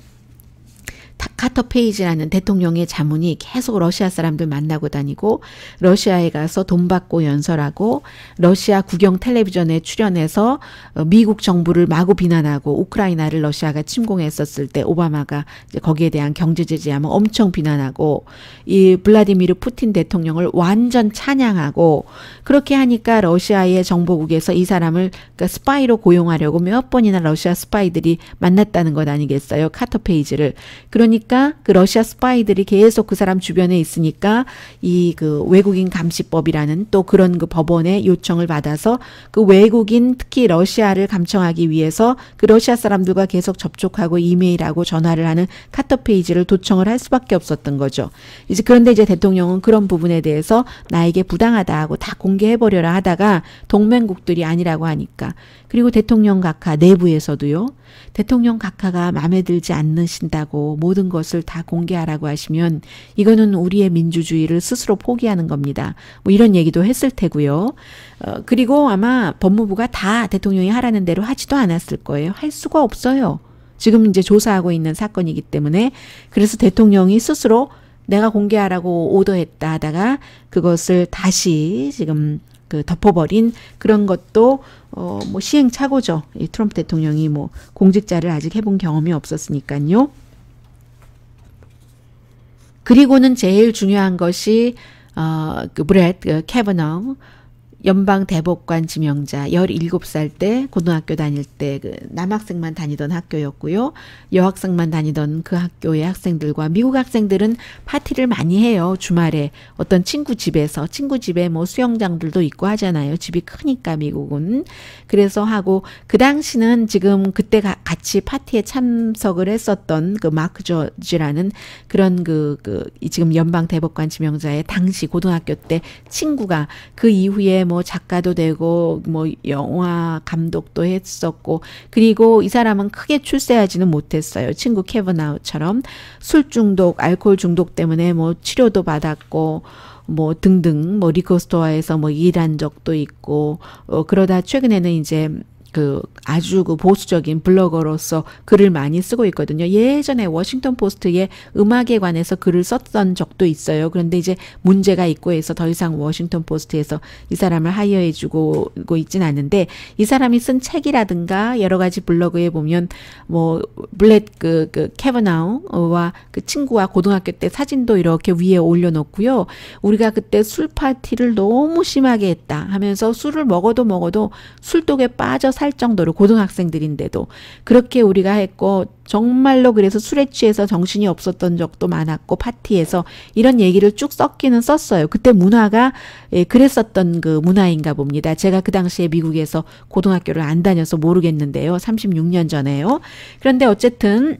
카터 페이지라는 대통령의 자문이 계속 러시아 사람들 만나고 다니고 러시아에 가서 돈 받고 연설하고 러시아 국영 텔레비전에 출연해서 미국 정부를 마구 비난하고 우크라이나를 러시아가 침공했었을 때 오바마가 이제 거기에 대한 경제 제재하면 엄청 비난하고 이 블라디미르 푸틴 대통령을 완전 찬양하고 그렇게 하니까 러시아의 정보국에서 이 사람을 그러니까 스파이로 고용하려고 몇 번이나 러시아 스파이들이 만났다는 것 아니겠어요? 카터 페이지를. 그러니까 그 러시아 스파이들이 계속 그 사람 주변에 있으니까 이 그 외국인 감시법이라는 또 그런 그 법원의 요청을 받아서 그 외국인 특히 러시아를 감청하기 위해서 그 러시아 사람들과 계속 접촉하고 이메일하고 전화를 하는 카터 페이지를 도청을 할 수밖에 없었던 거죠. 이제 그런데 이제 대통령은 그런 부분에 대해서 나에게 부당하다 하고 다 공개해버려라 하다가 동맹국들이 아니라고 하니까, 그리고 대통령 각하 내부에서도요. 대통령 각하가 마음에 들지 않으신다고 모든 것을 다 공개하라고 하시면 이거는 우리의 민주주의를 스스로 포기하는 겁니다. 뭐 이런 얘기도 했을 테고요. 그리고 아마 법무부가 다 대통령이 하라는 대로 하지도 않았을 거예요. 할 수가 없어요. 지금 이제 조사하고 있는 사건이기 때문에. 그래서 대통령이 스스로 내가 공개하라고 오더했다 하다가 그것을 다시 지금 덮어버린 그런 것도 뭐 시행착오죠. 이 트럼프 대통령이 뭐 공직자를 아직 해본 경험이 없었으니까요. 그리고는 제일 중요한 것이 그 브렛 캐버너 연방 대법관 지명자 17살 때 고등학교 다닐 때 그 남학생만 다니던 학교였고요. 여학생만 다니던 그 학교의 학생들과 미국 학생들은 파티를 많이 해요. 주말에 어떤 친구 집에서, 친구 집에 뭐 수영장들도 있고 하잖아요. 집이 크니까 미국은. 그래서 하고 그 당시는 지금 그때 같이 파티에 참석을 했었던 그 마크 조지라는 그런 지금 연방 대법관 지명자의 당시 고등학교 때 친구가 그 이후에 뭐 작가도 되고 뭐 영화 감독도 했었고, 그리고 이 사람은 크게 출세하지는 못했어요. 친구 캐버나우처럼 술 중독, 알코올 중독 때문에 뭐 치료도 받았고 뭐 등등, 뭐 리코스토어에서 뭐 일한 적도 있고, 그러다 최근에는 이제 그 아주 그 보수적인 블로거로서 글을 많이 쓰고 있거든요. 예전에 워싱턴 포스트에 음악에 관해서 글을 썼던 적도 있어요. 그런데 이제 문제가 있고 해서 더 이상 워싱턴 포스트에서 이 사람을 하이어해주고 있진 않은데, 이 사람이 쓴 책이라든가 여러 가지 블로그에 보면 뭐 블랙 그 캐버나우와 그 친구와 고등학교 때 사진도 이렇게 위에 올려놓고요. 우리가 그때 술 파티를 너무 심하게 했다 하면서 술을 먹어도 술독에 빠져 살 정도로, 고등학생들인데도 그렇게 우리가 했고, 정말로 그래서 술에 취해서 정신이 없었던 적도 많았고, 파티에서 이런 얘기를 쭉 썼기는 썼어요. 그때 문화가 그랬었던 그 문화인가 봅니다. 제가 그 당시에 미국에서 고등학교를 안 다녀서 모르겠는데요. 36년 전에요. 그런데 어쨌든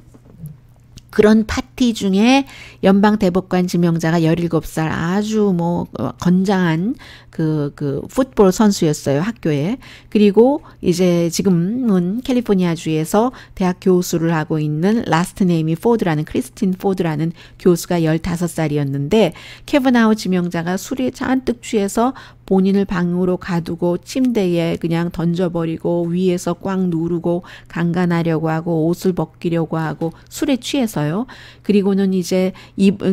그런 파티 중에 연방 대법관 지명자가 17살 아주 뭐 건장한 그 풋볼 선수였어요, 학교에. 그리고 이제 지금은 캘리포니아주에서 대학 교수를 하고 있는 라스트 네임이 포드라는, 크리스틴 포드라는 교수가 15살이었는데 캐버나우 지명자가 술이 잔뜩 취해서 본인을 방으로 가두고 침대에 그냥 던져버리고 위에서 꽉 누르고 강간하려고 하고 옷을 벗기려고 하고, 술에 취해서요. 그리고는 이제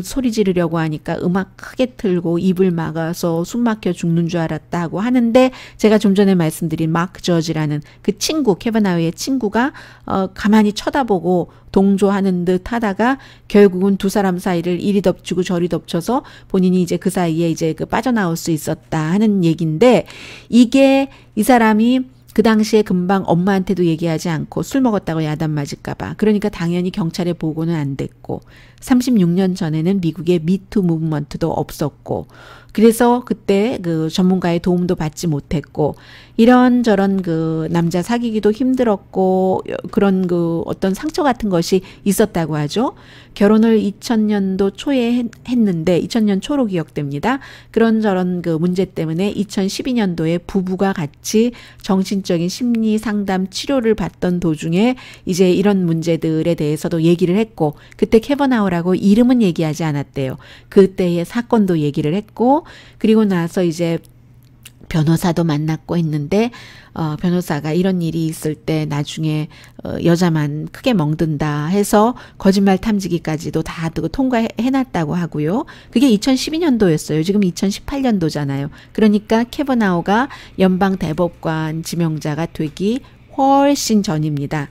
소리 지르려고 하니까 음악 크게 틀고 입을 막아서 숨 막혀 죽는 줄 알았다 하고 하는데, 제가 좀 전에 말씀드린 마크 저지라는 그 친구, 캐버나우의 친구가 가만히 쳐다보고 동조하는 듯 하다가 결국은 두 사람 사이를 이리 덮치고 저리 덮쳐서 본인이 이제 그 사이에 이제 그 빠져나올 수 있었다 하는 얘기인데, 이게 이 사람이 그 당시에 금방 엄마한테도 얘기하지 않고 술 먹었다고 야단 맞을까봐, 그러니까 당연히 경찰에 보고는 안 됐고, 36년 전에는 미국의 미투 무브먼트도 없었고, 그래서 그때 그 전문가의 도움도 받지 못했고, 이런저런 그 남자 사귀기도 힘들었고, 그런 그 어떤 상처 같은 것이 있었다고 하죠. 결혼을 2000년도 초에 했는데, 2000년 초로 기억됩니다. 그런저런 그 문제 때문에 2012년도에 부부가 같이 정신적인 심리 상담 치료를 받던 도중에 이제 이런 문제들에 대해서도 얘기를 했고, 그때 캐버나우라고 이름은 얘기하지 않았대요. 그때의 사건도 얘기를 했고, 그리고 나서 이제 변호사도 만났고 했는데, 변호사가 이런 일이 있을 때 나중에 여자만 크게 멍든다 해서 거짓말 탐지기까지도 다 통과해놨다고 하고요. 그게 2012년도였어요. 지금 2018년도잖아요. 그러니까 캐버나우가 연방 대법관 지명자가 되기 훨씬 전입니다.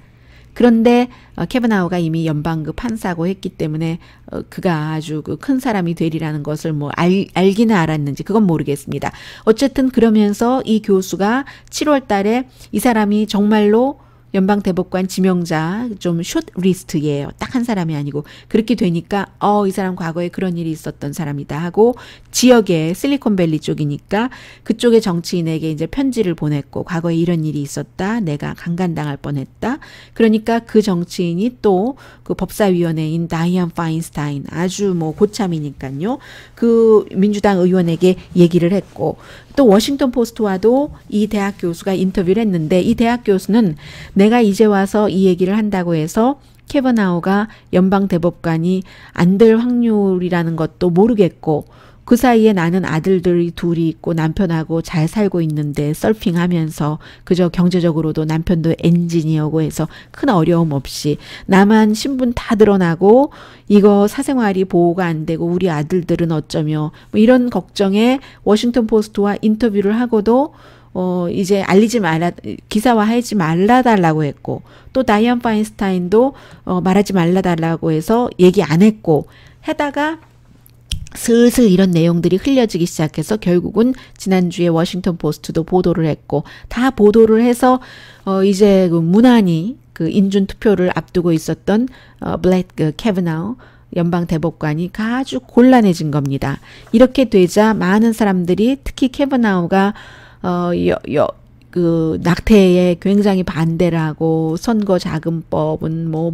그런데 캐버나우가 이미 연방급 판사고 했기 때문에 그가 아주 큰 사람이 되리라는 것을 뭐 알기는 알았는지 그건 모르겠습니다. 어쨌든 그러면서 이 교수가 7월 달에 이 사람이 정말로 연방 대법관 지명자 좀 숏리스트예요. 딱 한 사람이 아니고, 그렇게 되니까 이 사람 과거에 그런 일이 있었던 사람이다 하고, 지역에 실리콘밸리 쪽이니까 그쪽의 정치인에게 이제 편지를 보냈고, 과거에 이런 일이 있었다, 내가 강간당할 뻔했다. 그러니까 그 정치인이 또 그 법사위원회인 다이안 파인스타인, 아주 뭐 고참이니까요, 그 민주당 의원에게 얘기를 했고, 또 워싱턴 포스트와도 이 대학 교수가 인터뷰를 했는데, 이 대학 교수는 내가 이제 와서 이 얘기를 한다고 해서 캐버나우가 연방 대법관이 안 될 확률이라는 것도 모르겠고, 그 사이에 나는 아들들이 둘이 있고 남편하고 잘 살고 있는데 서핑하면서 그저 경제적으로도 남편도 엔지니어고 해서 큰 어려움 없이 나만 신분 다 드러나고 이거 사생활이 보호가 안 되고 우리 아들들은 어쩌며 뭐 이런 걱정에 워싱턴 포스트와 인터뷰를 하고도 이제 기사화하지 말라달라고 했고, 또 다이안 파인스타인도 말하지 말라달라고 해서 얘기 안 했고 하다가 슬슬 이런 내용들이 흘려지기 시작해서 결국은 지난주에 워싱턴 포스트도 보도를 했고, 다 보도를 해서 이제 그 무난히 그 인준 투표를 앞두고 있었던 블랙 캐버나우 연방 대법관이 아주 곤란해진 겁니다. 이렇게 되자 많은 사람들이, 특히 캐버나우가 그 낙태에 굉장히 반대를 하고 선거자금법은 뭐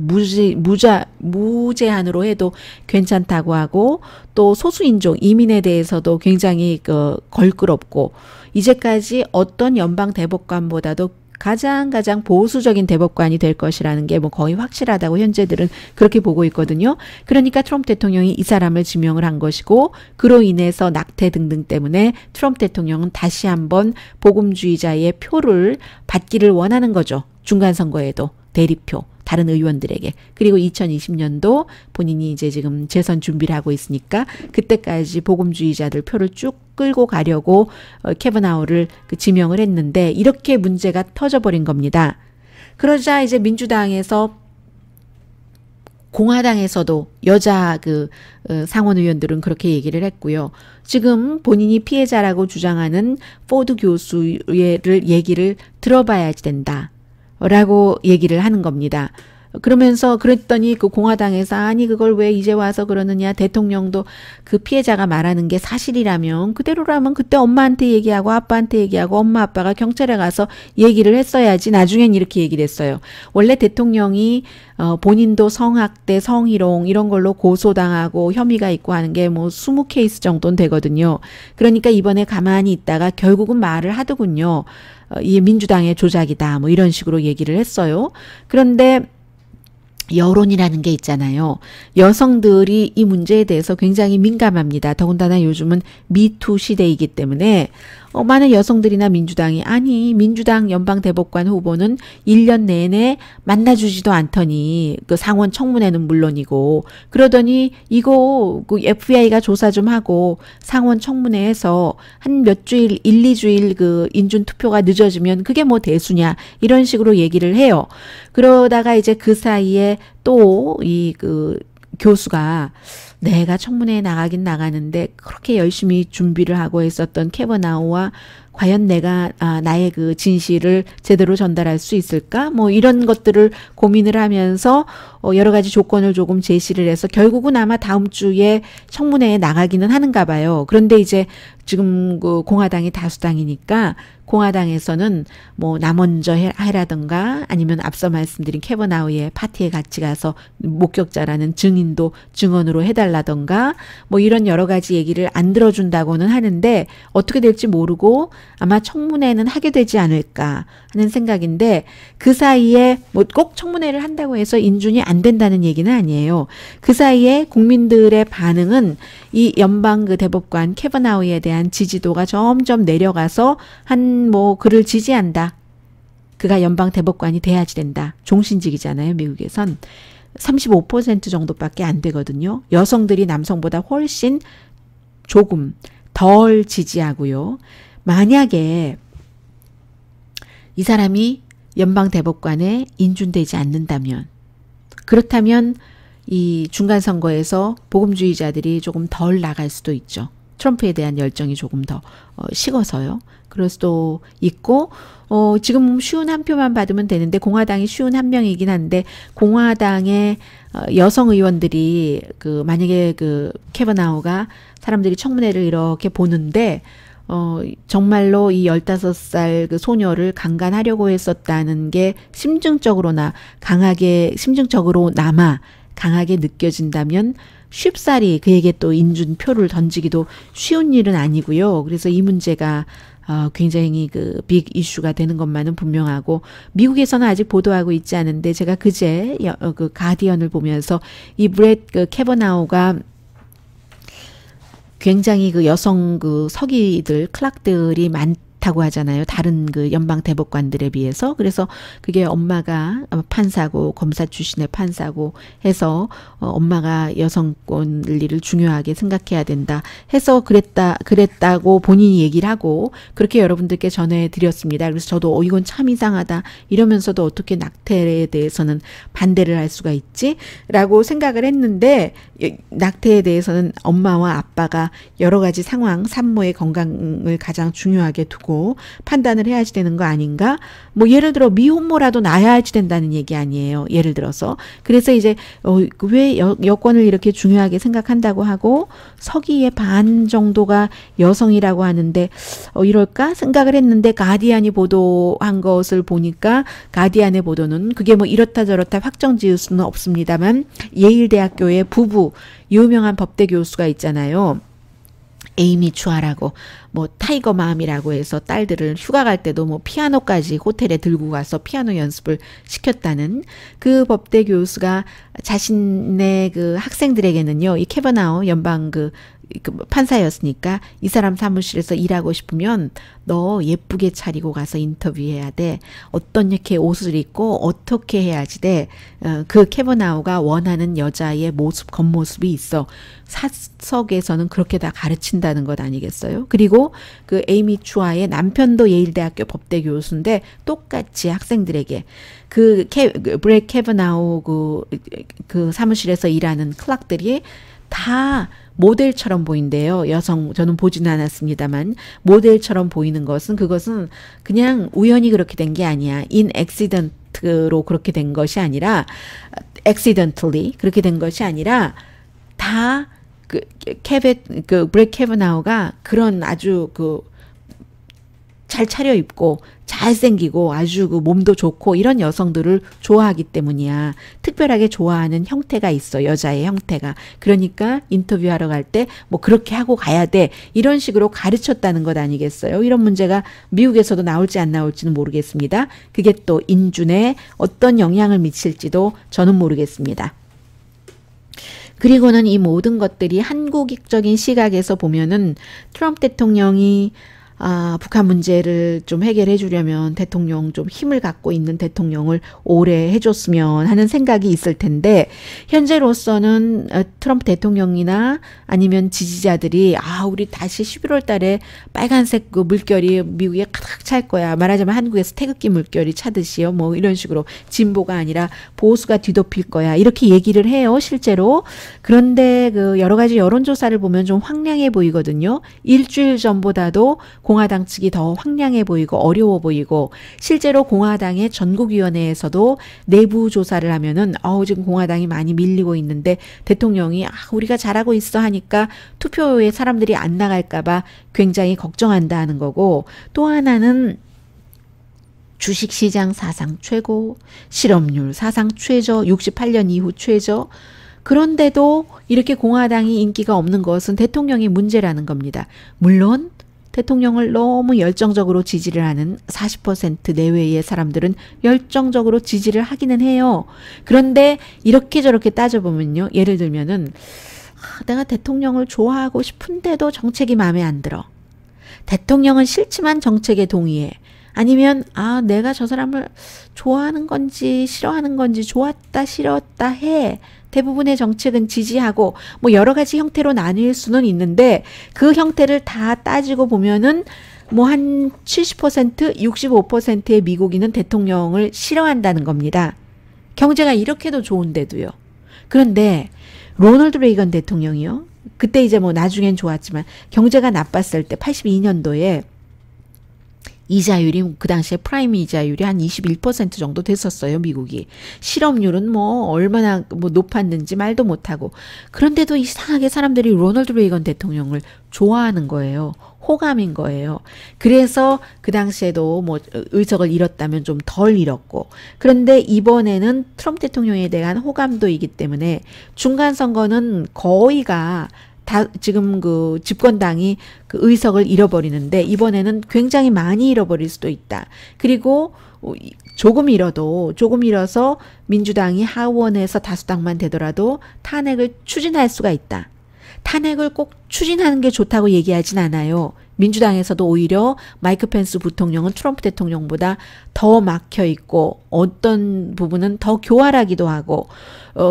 무제한으로 해도 괜찮다고 하고 또 소수인종 이민에 대해서도 굉장히 그 걸끄럽고 이제까지 어떤 연방 대법관보다도 가장 보수적인 대법관이 될 것이라는 게 뭐 거의 확실하다고 현재들은 그렇게 보고 있거든요. 그러니까 트럼프 대통령이 이 사람을 지명을 한 것이고 그로 인해서 낙태 등등 때문에 트럼프 대통령은 다시 한번 복음주의자의 표를 받기를 원하는 거죠. 중간선거에도 대리표 다른 의원들에게. 그리고 2020년도 본인이 이제 지금 재선 준비를 하고 있으니까 그때까지 복음주의자들 표를 쭉 끌고 가려고 캐버나우를 그 지명을 했는데 이렇게 문제가 터져버린 겁니다. 그러자 이제 민주당에서 공화당에서도 여자 그 상원 의원들은 그렇게 얘기를 했고요. 지금 본인이 피해자라고 주장하는 포드 교수의 얘기를 들어봐야지 된다. 라고 얘기를 하는 겁니다. 그러면서 그랬더니 그 공화당에서 아니 그걸 왜 이제 와서 그러느냐 대통령도 그 피해자가 말하는 게 사실이라면 그대로라면 그때 엄마한테 얘기하고 아빠한테 얘기하고 엄마 아빠가 경찰에 가서 얘기를 했어야지 나중엔 이렇게 얘기를 했어요. 원래 대통령이 본인도 성학대 성희롱 이런 걸로 고소당하고 혐의가 있고 하는 게 뭐 20케이스 정도는 되거든요. 그러니까 이번에 가만히 있다가 결국은 말을 하더군요. 이게 민주당의 조작이다 뭐 이런 식으로 얘기를 했어요. 그런데 여론이라는 게 있잖아요. 여성들이 이 문제에 대해서 굉장히 민감합니다. 더군다나 요즘은 미투 시대이기 때문에 많은 여성들이나 민주당이 아니 민주당 연방대법관 후보는 1년 내내 만나주지도 않더니 그 상원 청문회는 물론이고 그러더니 이거 그 FBI가 조사 좀 하고 상원 청문회에서 한 몇 주일 1, 2주일 그 인준 투표가 늦어지면 그게 뭐 대수냐 이런 식으로 얘기를 해요. 그러다가 이제 그 사이에 또 이 그 교수가 내가 청문회에 나가긴 나가는데 그렇게 열심히 준비를 하고 있었던 캐버나우와 과연 내가 나의 그 진실을 제대로 전달할 수 있을까? 뭐 이런 것들을 고민을 하면서 여러 가지 조건을 조금 제시를 해서 결국은 아마 다음 주에 청문회에 나가기는 하는가 봐요. 그런데 이제 지금 그 공화당이 다수당이니까 공화당에서는 뭐 나 먼저 해라든가 아니면 앞서 말씀드린 캐버나우의 파티에 같이 가서 목격자라는 증인도 증언으로 해달라든가 뭐 이런 여러 가지 얘기를 안 들어준다고는 하는데 어떻게 될지 모르고 아마 청문회는 하게 되지 않을까 하는 생각인데 그 사이에 뭐 꼭 청문회를 한다고 해서 인준이 안 된다는 얘기는 아니에요. 그 사이에 국민들의 반응은 이 연방 그 대법관 캐버나우에 대한 지지도가 점점 내려가서 한 뭐 그를 지지한다. 그가 연방 대법관이 돼야지 된다. 종신직이잖아요. 미국에선. 35% 정도밖에 안 되거든요. 여성들이 남성보다 훨씬 조금 덜 지지하고요. 만약에 이 사람이 연방 대법관에 인준되지 않는다면 그렇다면 이 중간선거에서 복음주의자들이 조금 덜 나갈 수도 있죠. 트럼프에 대한 열정이 조금 더 식어서요. 그럴 수도 있고 지금 쉬운 한 표만 받으면 되는데 공화당이 쉬운 한 명이긴 한데 공화당의 여성 의원들이 그 만약에 그 캐버나우가 사람들이 청문회를 이렇게 보는데 정말로 이 15살 그 소녀를 강간하려고 했었다는 게 심증적으로나마 강하게 느껴진다면 쉽사리 그에게 또 인준표를 던지기도 쉬운 일은 아니고요. 그래서 이 문제가 굉장히 그 빅 이슈가 되는 것만은 분명하고 미국에서는 아직 보도하고 있지 않은데 제가 그제 그 가디언을 보면서 이 브렛 그 캐버나우가 굉장히 그 여성 그 서기들 클락들이 많다고 하잖아요. 다른 그 연방 대법관들에 비해서. 그래서 그게 엄마가 판사고 검사 출신의 판사고 해서 엄마가 여성 권리를 중요하게 생각해야 된다 해서 그랬다고 본인이 얘기를 하고 그렇게 여러분들께 전해드렸습니다. 그래서 저도 이건 참 이상하다 이러면서도 어떻게 낙태에 대해서는 반대를 할 수가 있지? 라고 생각을 했는데 낙태에 대해서는 엄마와 아빠가 여러 가지 상황 산모의 건강을 가장 중요하게 두고 보고 판단을 해야지 되는 거 아닌가? 뭐 예를 들어 미혼모라도 낳아야지 된다는 얘기 아니에요. 예를 들어서. 그래서 이제 왜 여권을 이렇게 중요하게 생각한다고 하고 서기의 반 정도가 여성이라고 하는데 이럴까 생각을 했는데 가디안이 보도한 것을 보니까 가디안의 보도는 그게 뭐 이렇다 저렇다 확정 지을 수는 없습니다만 예일대학교의 부부 유명한 법대 교수가 있잖아요. 에이미 추아라고 뭐 타이거맘이라고 해서 딸들을 휴가 갈 때도 뭐 피아노까지 호텔에 들고 가서 피아노 연습을 시켰다는 그 법대 교수가 자신의 그 학생들에게는요, 이 캐버나우 연방 그 판사였으니까 이 사람 사무실에서 일하고 싶으면 너 예쁘게 차리고 가서 인터뷰해야 돼. 어떤 이렇게 옷을 입고 어떻게 해야지 돼. 그 캐버나우가 원하는 여자의 모습, 겉모습이 있어. 사석에서는 그렇게 다 가르친다는 것 아니겠어요? 그리고 그 에이미 추아의 남편도 예일대학교 법대 교수인데 똑같이 학생들에게 브렉 캐버나우 그 사무실에서 일하는 클락들이 다 모델처럼 보인대요. 저는 보지는 않았습니다만 모델처럼 보이는 그것은 그냥 우연히 그렇게 된 게 아니야. in accident로 그렇게 된 것이 아니라 accidentally 그렇게 된 것이 아니라 다 브렉 캐버나우가 그런 아주 잘 차려입고 잘생기고 아주 몸도 좋고 이런 여성들을 좋아하기 때문이야. 특별하게 좋아하는 형태가 있어. 여자의 형태가. 그러니까 인터뷰하러 갈 때 뭐 그렇게 하고 가야 돼. 이런 식으로 가르쳤다는 것 아니겠어요. 이런 문제가 미국에서도 나올지 안 나올지는 모르겠습니다. 그게 또 인준에 어떤 영향을 미칠지도 저는 모르겠습니다. 그리고는 이 모든 것들이 한국적인 시각에서 보면은 트럼프 대통령이 북한 문제를 좀 해결해 주려면 대통령 좀 힘을 갖고 있는 대통령을 오래 해줬으면 하는 생각이 있을 텐데 현재로서는 트럼프 대통령이나 아니면 지지자들이 우리 다시 11월 달에 빨간색 그 물결이 미국에 가득 찰 거야. 말하자면 한국에서 태극기 물결이 차듯이요. 뭐 이런 식으로 진보가 아니라 보수가 뒤덮일 거야. 이렇게 얘기를 해요. 실제로. 그런데 그 여러 가지 여론조사를 보면 좀 황량해 보이거든요. 일주일 전보다도 공화당 측이 더 황량해 보이고 어려워 보이고 실제로 공화당의 전국위원회에서도 내부 조사를 하면은 지금 공화당이 많이 밀리고 있는데 대통령이 우리가 잘하고 있어 하니까 투표에 사람들이 안 나갈까 봐 굉장히 걱정한다 하는 거고 또 하나는 주식시장 사상 최고, 실업률 사상 최저, 68년 이후 최저. 그런데도 이렇게 공화당이 인기가 없는 것은 대통령이 문제라는 겁니다. 물론 대통령을 너무 열정적으로 지지를 하는 40% 내외의 사람들은 열정적으로 지지를 하기는 해요. 그런데 이렇게 저렇게 따져보면요. 예를 들면은 내가 대통령을 좋아하고 싶은데도 정책이 마음에 안 들어. 대통령은 싫지만 정책에 동의해. 아니면 내가 저 사람을 좋아하는 건지 싫어하는 건지 좋았다 싫었다 해. 대부분의 정책은 지지하고 뭐 여러 가지 형태로 나뉠 수는 있는데 그 형태를 다 따지고 보면은 뭐 한 70%, 65%의 미국인은 대통령을 싫어한다는 겁니다. 경제가 이렇게도 좋은데도요. 그런데 로널드 레이건 대통령이요. 그때 이제 뭐 나중엔 좋았지만 경제가 나빴을 때 82년도에 이자율이 그 당시에 프라임 이자율이 한 21% 정도 됐었어요. 미국이. 실업률은 뭐 얼마나 뭐 높았는지 말도 못하고. 그런데도 이상하게 사람들이 로널드 레이건 대통령을 좋아하는 거예요. 호감인 거예요. 그래서 그 당시에도 뭐 의석을 잃었다면 좀 덜 잃었고. 그런데 이번에는 트럼프 대통령에 대한 호감도이기 때문에 중간 선거는 거의가 다 지금 그 집권당이 그 의석을 잃어버리는데 이번에는 굉장히 많이 잃어버릴 수도 있다. 그리고 조금 잃어서 민주당이 하원에서 다수당만 되더라도 탄핵을 추진할 수가 있다. 탄핵을 꼭 추진하는 게 좋다고 얘기하진 않아요. 민주당에서도 오히려 마이크 펜스 부통령은 트럼프 대통령보다 더 막혀 있고 어떤 부분은 더 교활하기도 하고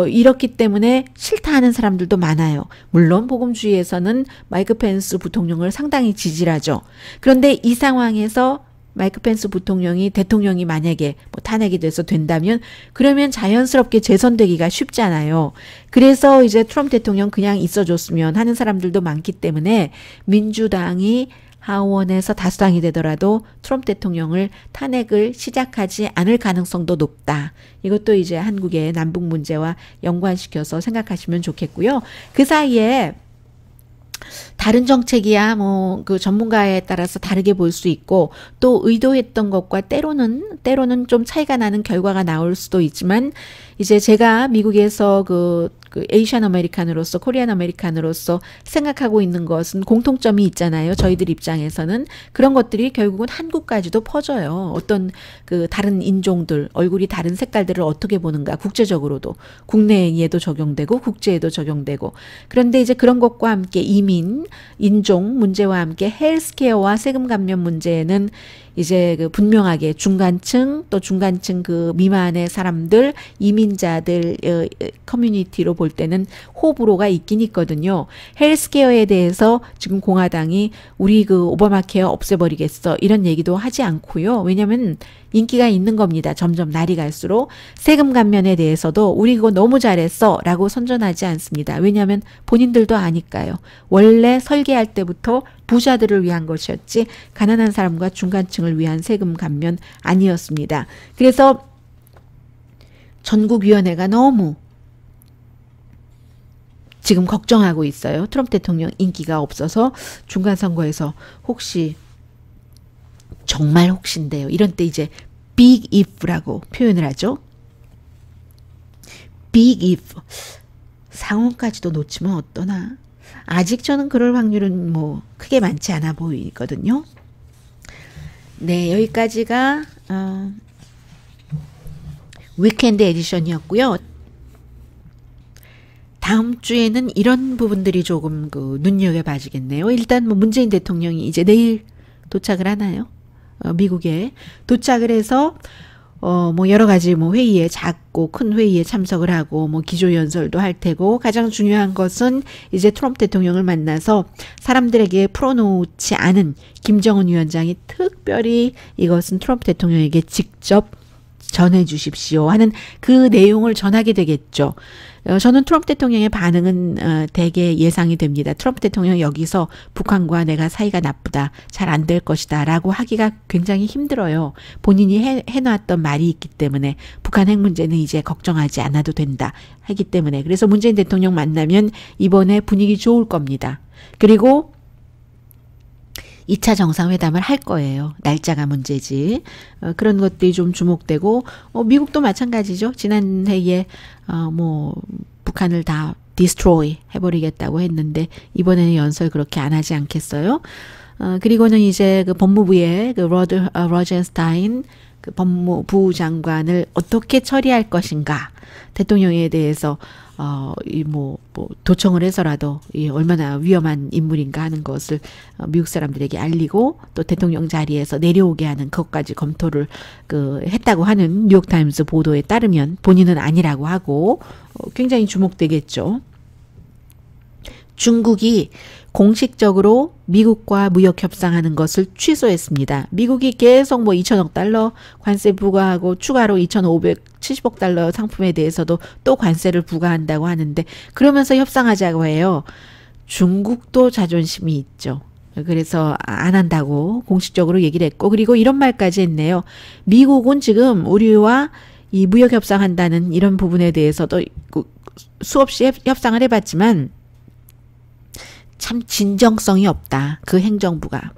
이렇기 때문에 싫다 하는 사람들도 많아요. 물론 복음주의에서는 마이크 펜스 부통령을 상당히 지지를 하죠. 그런데 이 상황에서 마이크 펜스 부통령이 대통령이 만약에 뭐 탄핵이 돼서 된다면 그러면 자연스럽게 재선되기가 쉽잖아요. 그래서 이제 트럼프 대통령 그냥 있어줬으면 하는 사람들도 많기 때문에 민주당이 하원에서 다수당이 되더라도 트럼프 대통령을 탄핵을 시작하지 않을 가능성도 높다. 이것도 이제 한국의 남북 문제와 연관시켜서 생각하시면 좋겠고요. 그 사이에 다른 정책이야 뭐 그 전문가에 따라서 다르게 볼 수 있고 또 의도했던 것과 때로는 좀 차이가 나는 결과가 나올 수도 있지만 이제 제가 미국에서 그 에이시안 아메리칸으로서 코리안 아메리칸으로서 생각하고 있는 것은 공통점이 있잖아요. 저희들 입장에서는 그런 것들이 결국은 한국까지도 퍼져요. 어떤 그 다른 인종들, 얼굴이 다른 색깔들을 어떻게 보는가 국제적으로도 국내에도 적용되고 국제에도 적용되고 그런데 이제 그런 것과 함께 이민, 인종 문제와 함께 헬스케어와 세금 감면 문제는 이제 그 분명하게 중간층 또 중간층 그 미만의 사람들 이민자들 커뮤니티로 볼 때는 호불호가 있긴 있거든요. 헬스케어에 대해서 지금 공화당이 우리 그 오바마케어 없애버리겠어 이런 얘기도 하지 않고요. 왜냐하면 인기가 있는 겁니다. 점점 날이 갈수록 세금 감면에 대해서도 우리 그거 너무 잘했어 라고 선전하지 않습니다. 왜냐하면 본인들도 아니까요. 원래 설계할 때부터 부자들을 위한 것이었지 가난한 사람과 중간층을 위한 세금 감면 아니었습니다. 그래서 전국위원회가 너무 지금 걱정하고 있어요. 트럼프 대통령 인기가 없어서 중간선거에서 혹시 정말 혹시인데요. 이런 때 이제 big if라고 표현을 하죠. big if. 상원까지도 놓치면 어떠나? 아직 저는 그럴 확률은 뭐 크게 많지 않아 보이거든요. 네, 여기까지가 위켄드 에디션이었고요. 다음 주에는 이런 부분들이 조금 그 눈여겨봐지겠네요. 일단 뭐 문재인 대통령이 이제 내일 도착을 하나요? 미국에 도착을 해서 뭐 여러 가지 뭐 회의에 작고 큰 회의에 참석을 하고 뭐 기조연설도 할 테고 가장 중요한 것은 이제 트럼프 대통령을 만나서 사람들에게 풀어놓지 않은 김정은 위원장이 특별히 이것은 트럼프 대통령에게 직접 전해 주십시오 하는 그 내용을 전하게 되겠죠. 저는 트럼프 대통령의 반응은 대개 예상이 됩니다. 트럼프 대통령 여기서 북한과 내가 사이가 나쁘다, 잘 안 될 것이다 라고 하기가 굉장히 힘들어요. 본인이 해놨던 말이 있기 때문에 북한 핵 문제는 이제 걱정하지 않아도 된다 하기 때문에 그래서 문재인 대통령 만나면 이번에 분위기 좋을 겁니다. 그리고 2차 정상회담을 할 거예요. 날짜가 문제지. 그런 것들이 좀 주목되고 미국도 마찬가지죠. 지난 회의에 뭐 북한을 다 디스트로이 해버리겠다고 했는데 이번에는 연설 그렇게 안 하지 않겠어요? 그리고는 이제 그 법무부의 그 로젠스타인 그 법무부 장관을 어떻게 처리할 것인가 대통령에 대해서 뭐 도청을 해서라도 얼마나 위험한 인물인가 하는 것을 미국 사람들에게 알리고 또 대통령 자리에서 내려오게 하는 것까지 검토를 했다고 하는 뉴욕타임스 보도에 따르면 본인은 아니라고 하고 굉장히 주목되겠죠. 중국이 공식적으로 미국과 무역 협상하는 것을 취소했습니다. 미국이 계속 뭐 2천억 달러 관세 부과하고 추가로 2,570억 달러 상품에 대해서도 또 관세를 부과한다고 하는데 그러면서 협상하자고 해요. 중국도 자존심이 있죠. 그래서 안 한다고 공식적으로 얘기를 했고 그리고 이런 말까지 했네요. 미국은 지금 우리와 이 무역 협상한다는 이런 부분에 대해서도 수없이 협상을 해봤지만 참 진정성이 없다. 그 행정부가.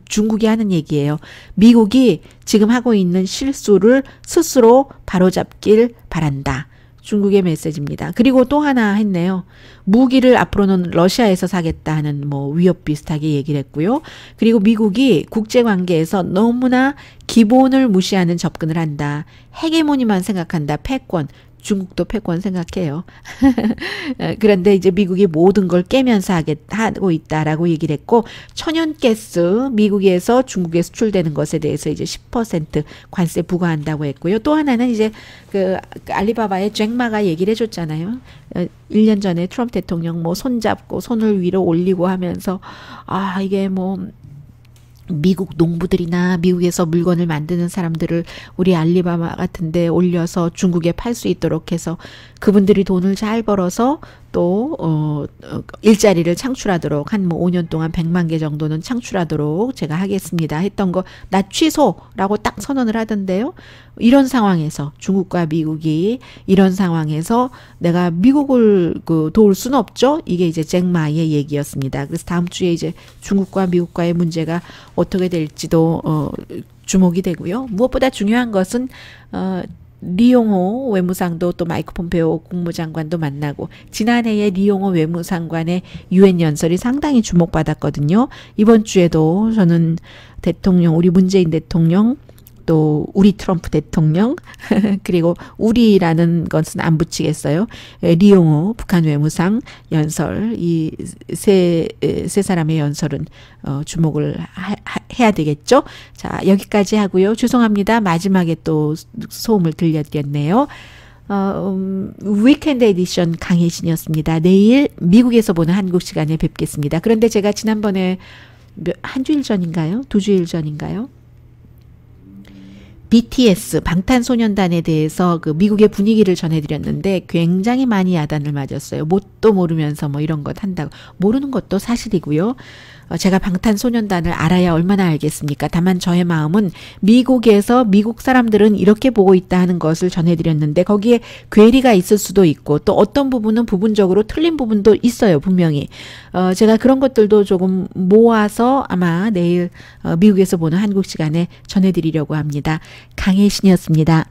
중국이 하는 얘기예요. 미국이 지금 하고 있는 실수를 스스로 바로잡길 바란다. 중국의 메시지입니다. 그리고 또 하나 했네요. 무기를 앞으로는 러시아에서 사겠다는 뭐 위협 비슷하게 얘기를 했고요. 그리고 미국이 국제관계에서 너무나 기본을 무시하는 접근을 한다. 헤게모니만 생각한다. 패권. 중국도 패권 생각해요. 그런데 이제 미국이 모든 걸 깨면서 하고 있다라고 얘기를 했고 천연가스 미국에서 중국에 수출되는 것에 대해서 이제 10% 관세 부과한다고 했고요. 또 하나는 이제 그 알리바바의 잭마가 얘기를 해줬잖아요. 1년 전에 트럼프 대통령 뭐 손잡고 손을 위로 올리고 하면서 이게 뭐 미국 농부들이나 미국에서 물건을 만드는 사람들을 우리 알리바바 같은 데 올려서 중국에 팔 수 있도록 해서 그분들이 돈을 잘 벌어서 또 일자리를 창출하도록 한 뭐 5년 동안 100만 개 정도는 창출하도록 제가 하겠습니다 했던 거 나 취소라고 딱 선언을 하던데요. 이런 상황에서 중국과 미국이 이런 상황에서 내가 미국을 도울 수는 없죠. 이게 이제 잭마의 얘기였습니다. 그래서 다음 주에 이제 중국과 미국과의 문제가 어떻게 될지도 주목이 되고요. 무엇보다 중요한 것은 리용호 외무상도 또 마이크 폼페오 국무장관도 만나고 지난해에 리용호 외무상관의 유엔 연설이 상당히 주목받았거든요. 이번 주에도 저는 대통령 우리 문재인 대통령 또 우리 트럼프 대통령 그리고 우리라는 것은 안 붙이겠어요. 리용호 북한 외무상 연설 이 세 사람의 연설은 주목을 해야 되겠죠. 자 여기까지 하고요. 죄송합니다. 마지막에 또 소음을 들렸겠네요. 위켄드 에디션 강혜신이었습니다. 내일 미국에서 보는 한국 시간에 뵙겠습니다. 그런데 제가 지난번에 한 주일 전인가요? 2주일 전인가요? BTS 방탄소년단에 대해서 그 미국의 분위기를 전해드렸는데 굉장히 많이 야단을 맞았어요. 뭣도 모르면서 뭐 이런 것 한다고. 모르는 것도 사실이고요. 제가 방탄소년단을 알아야 얼마나 알겠습니까? 다만 저의 마음은 미국에서 미국 사람들은 이렇게 보고 있다 하는 것을 전해드렸는데 거기에 괴리가 있을 수도 있고 또 어떤 부분은 부분적으로 틀린 부분도 있어요. 분명히. 제가 그런 것들도 조금 모아서 아마 내일 미국에서 보는 한국 시간에 전해드리려고 합니다. 강혜신이었습니다.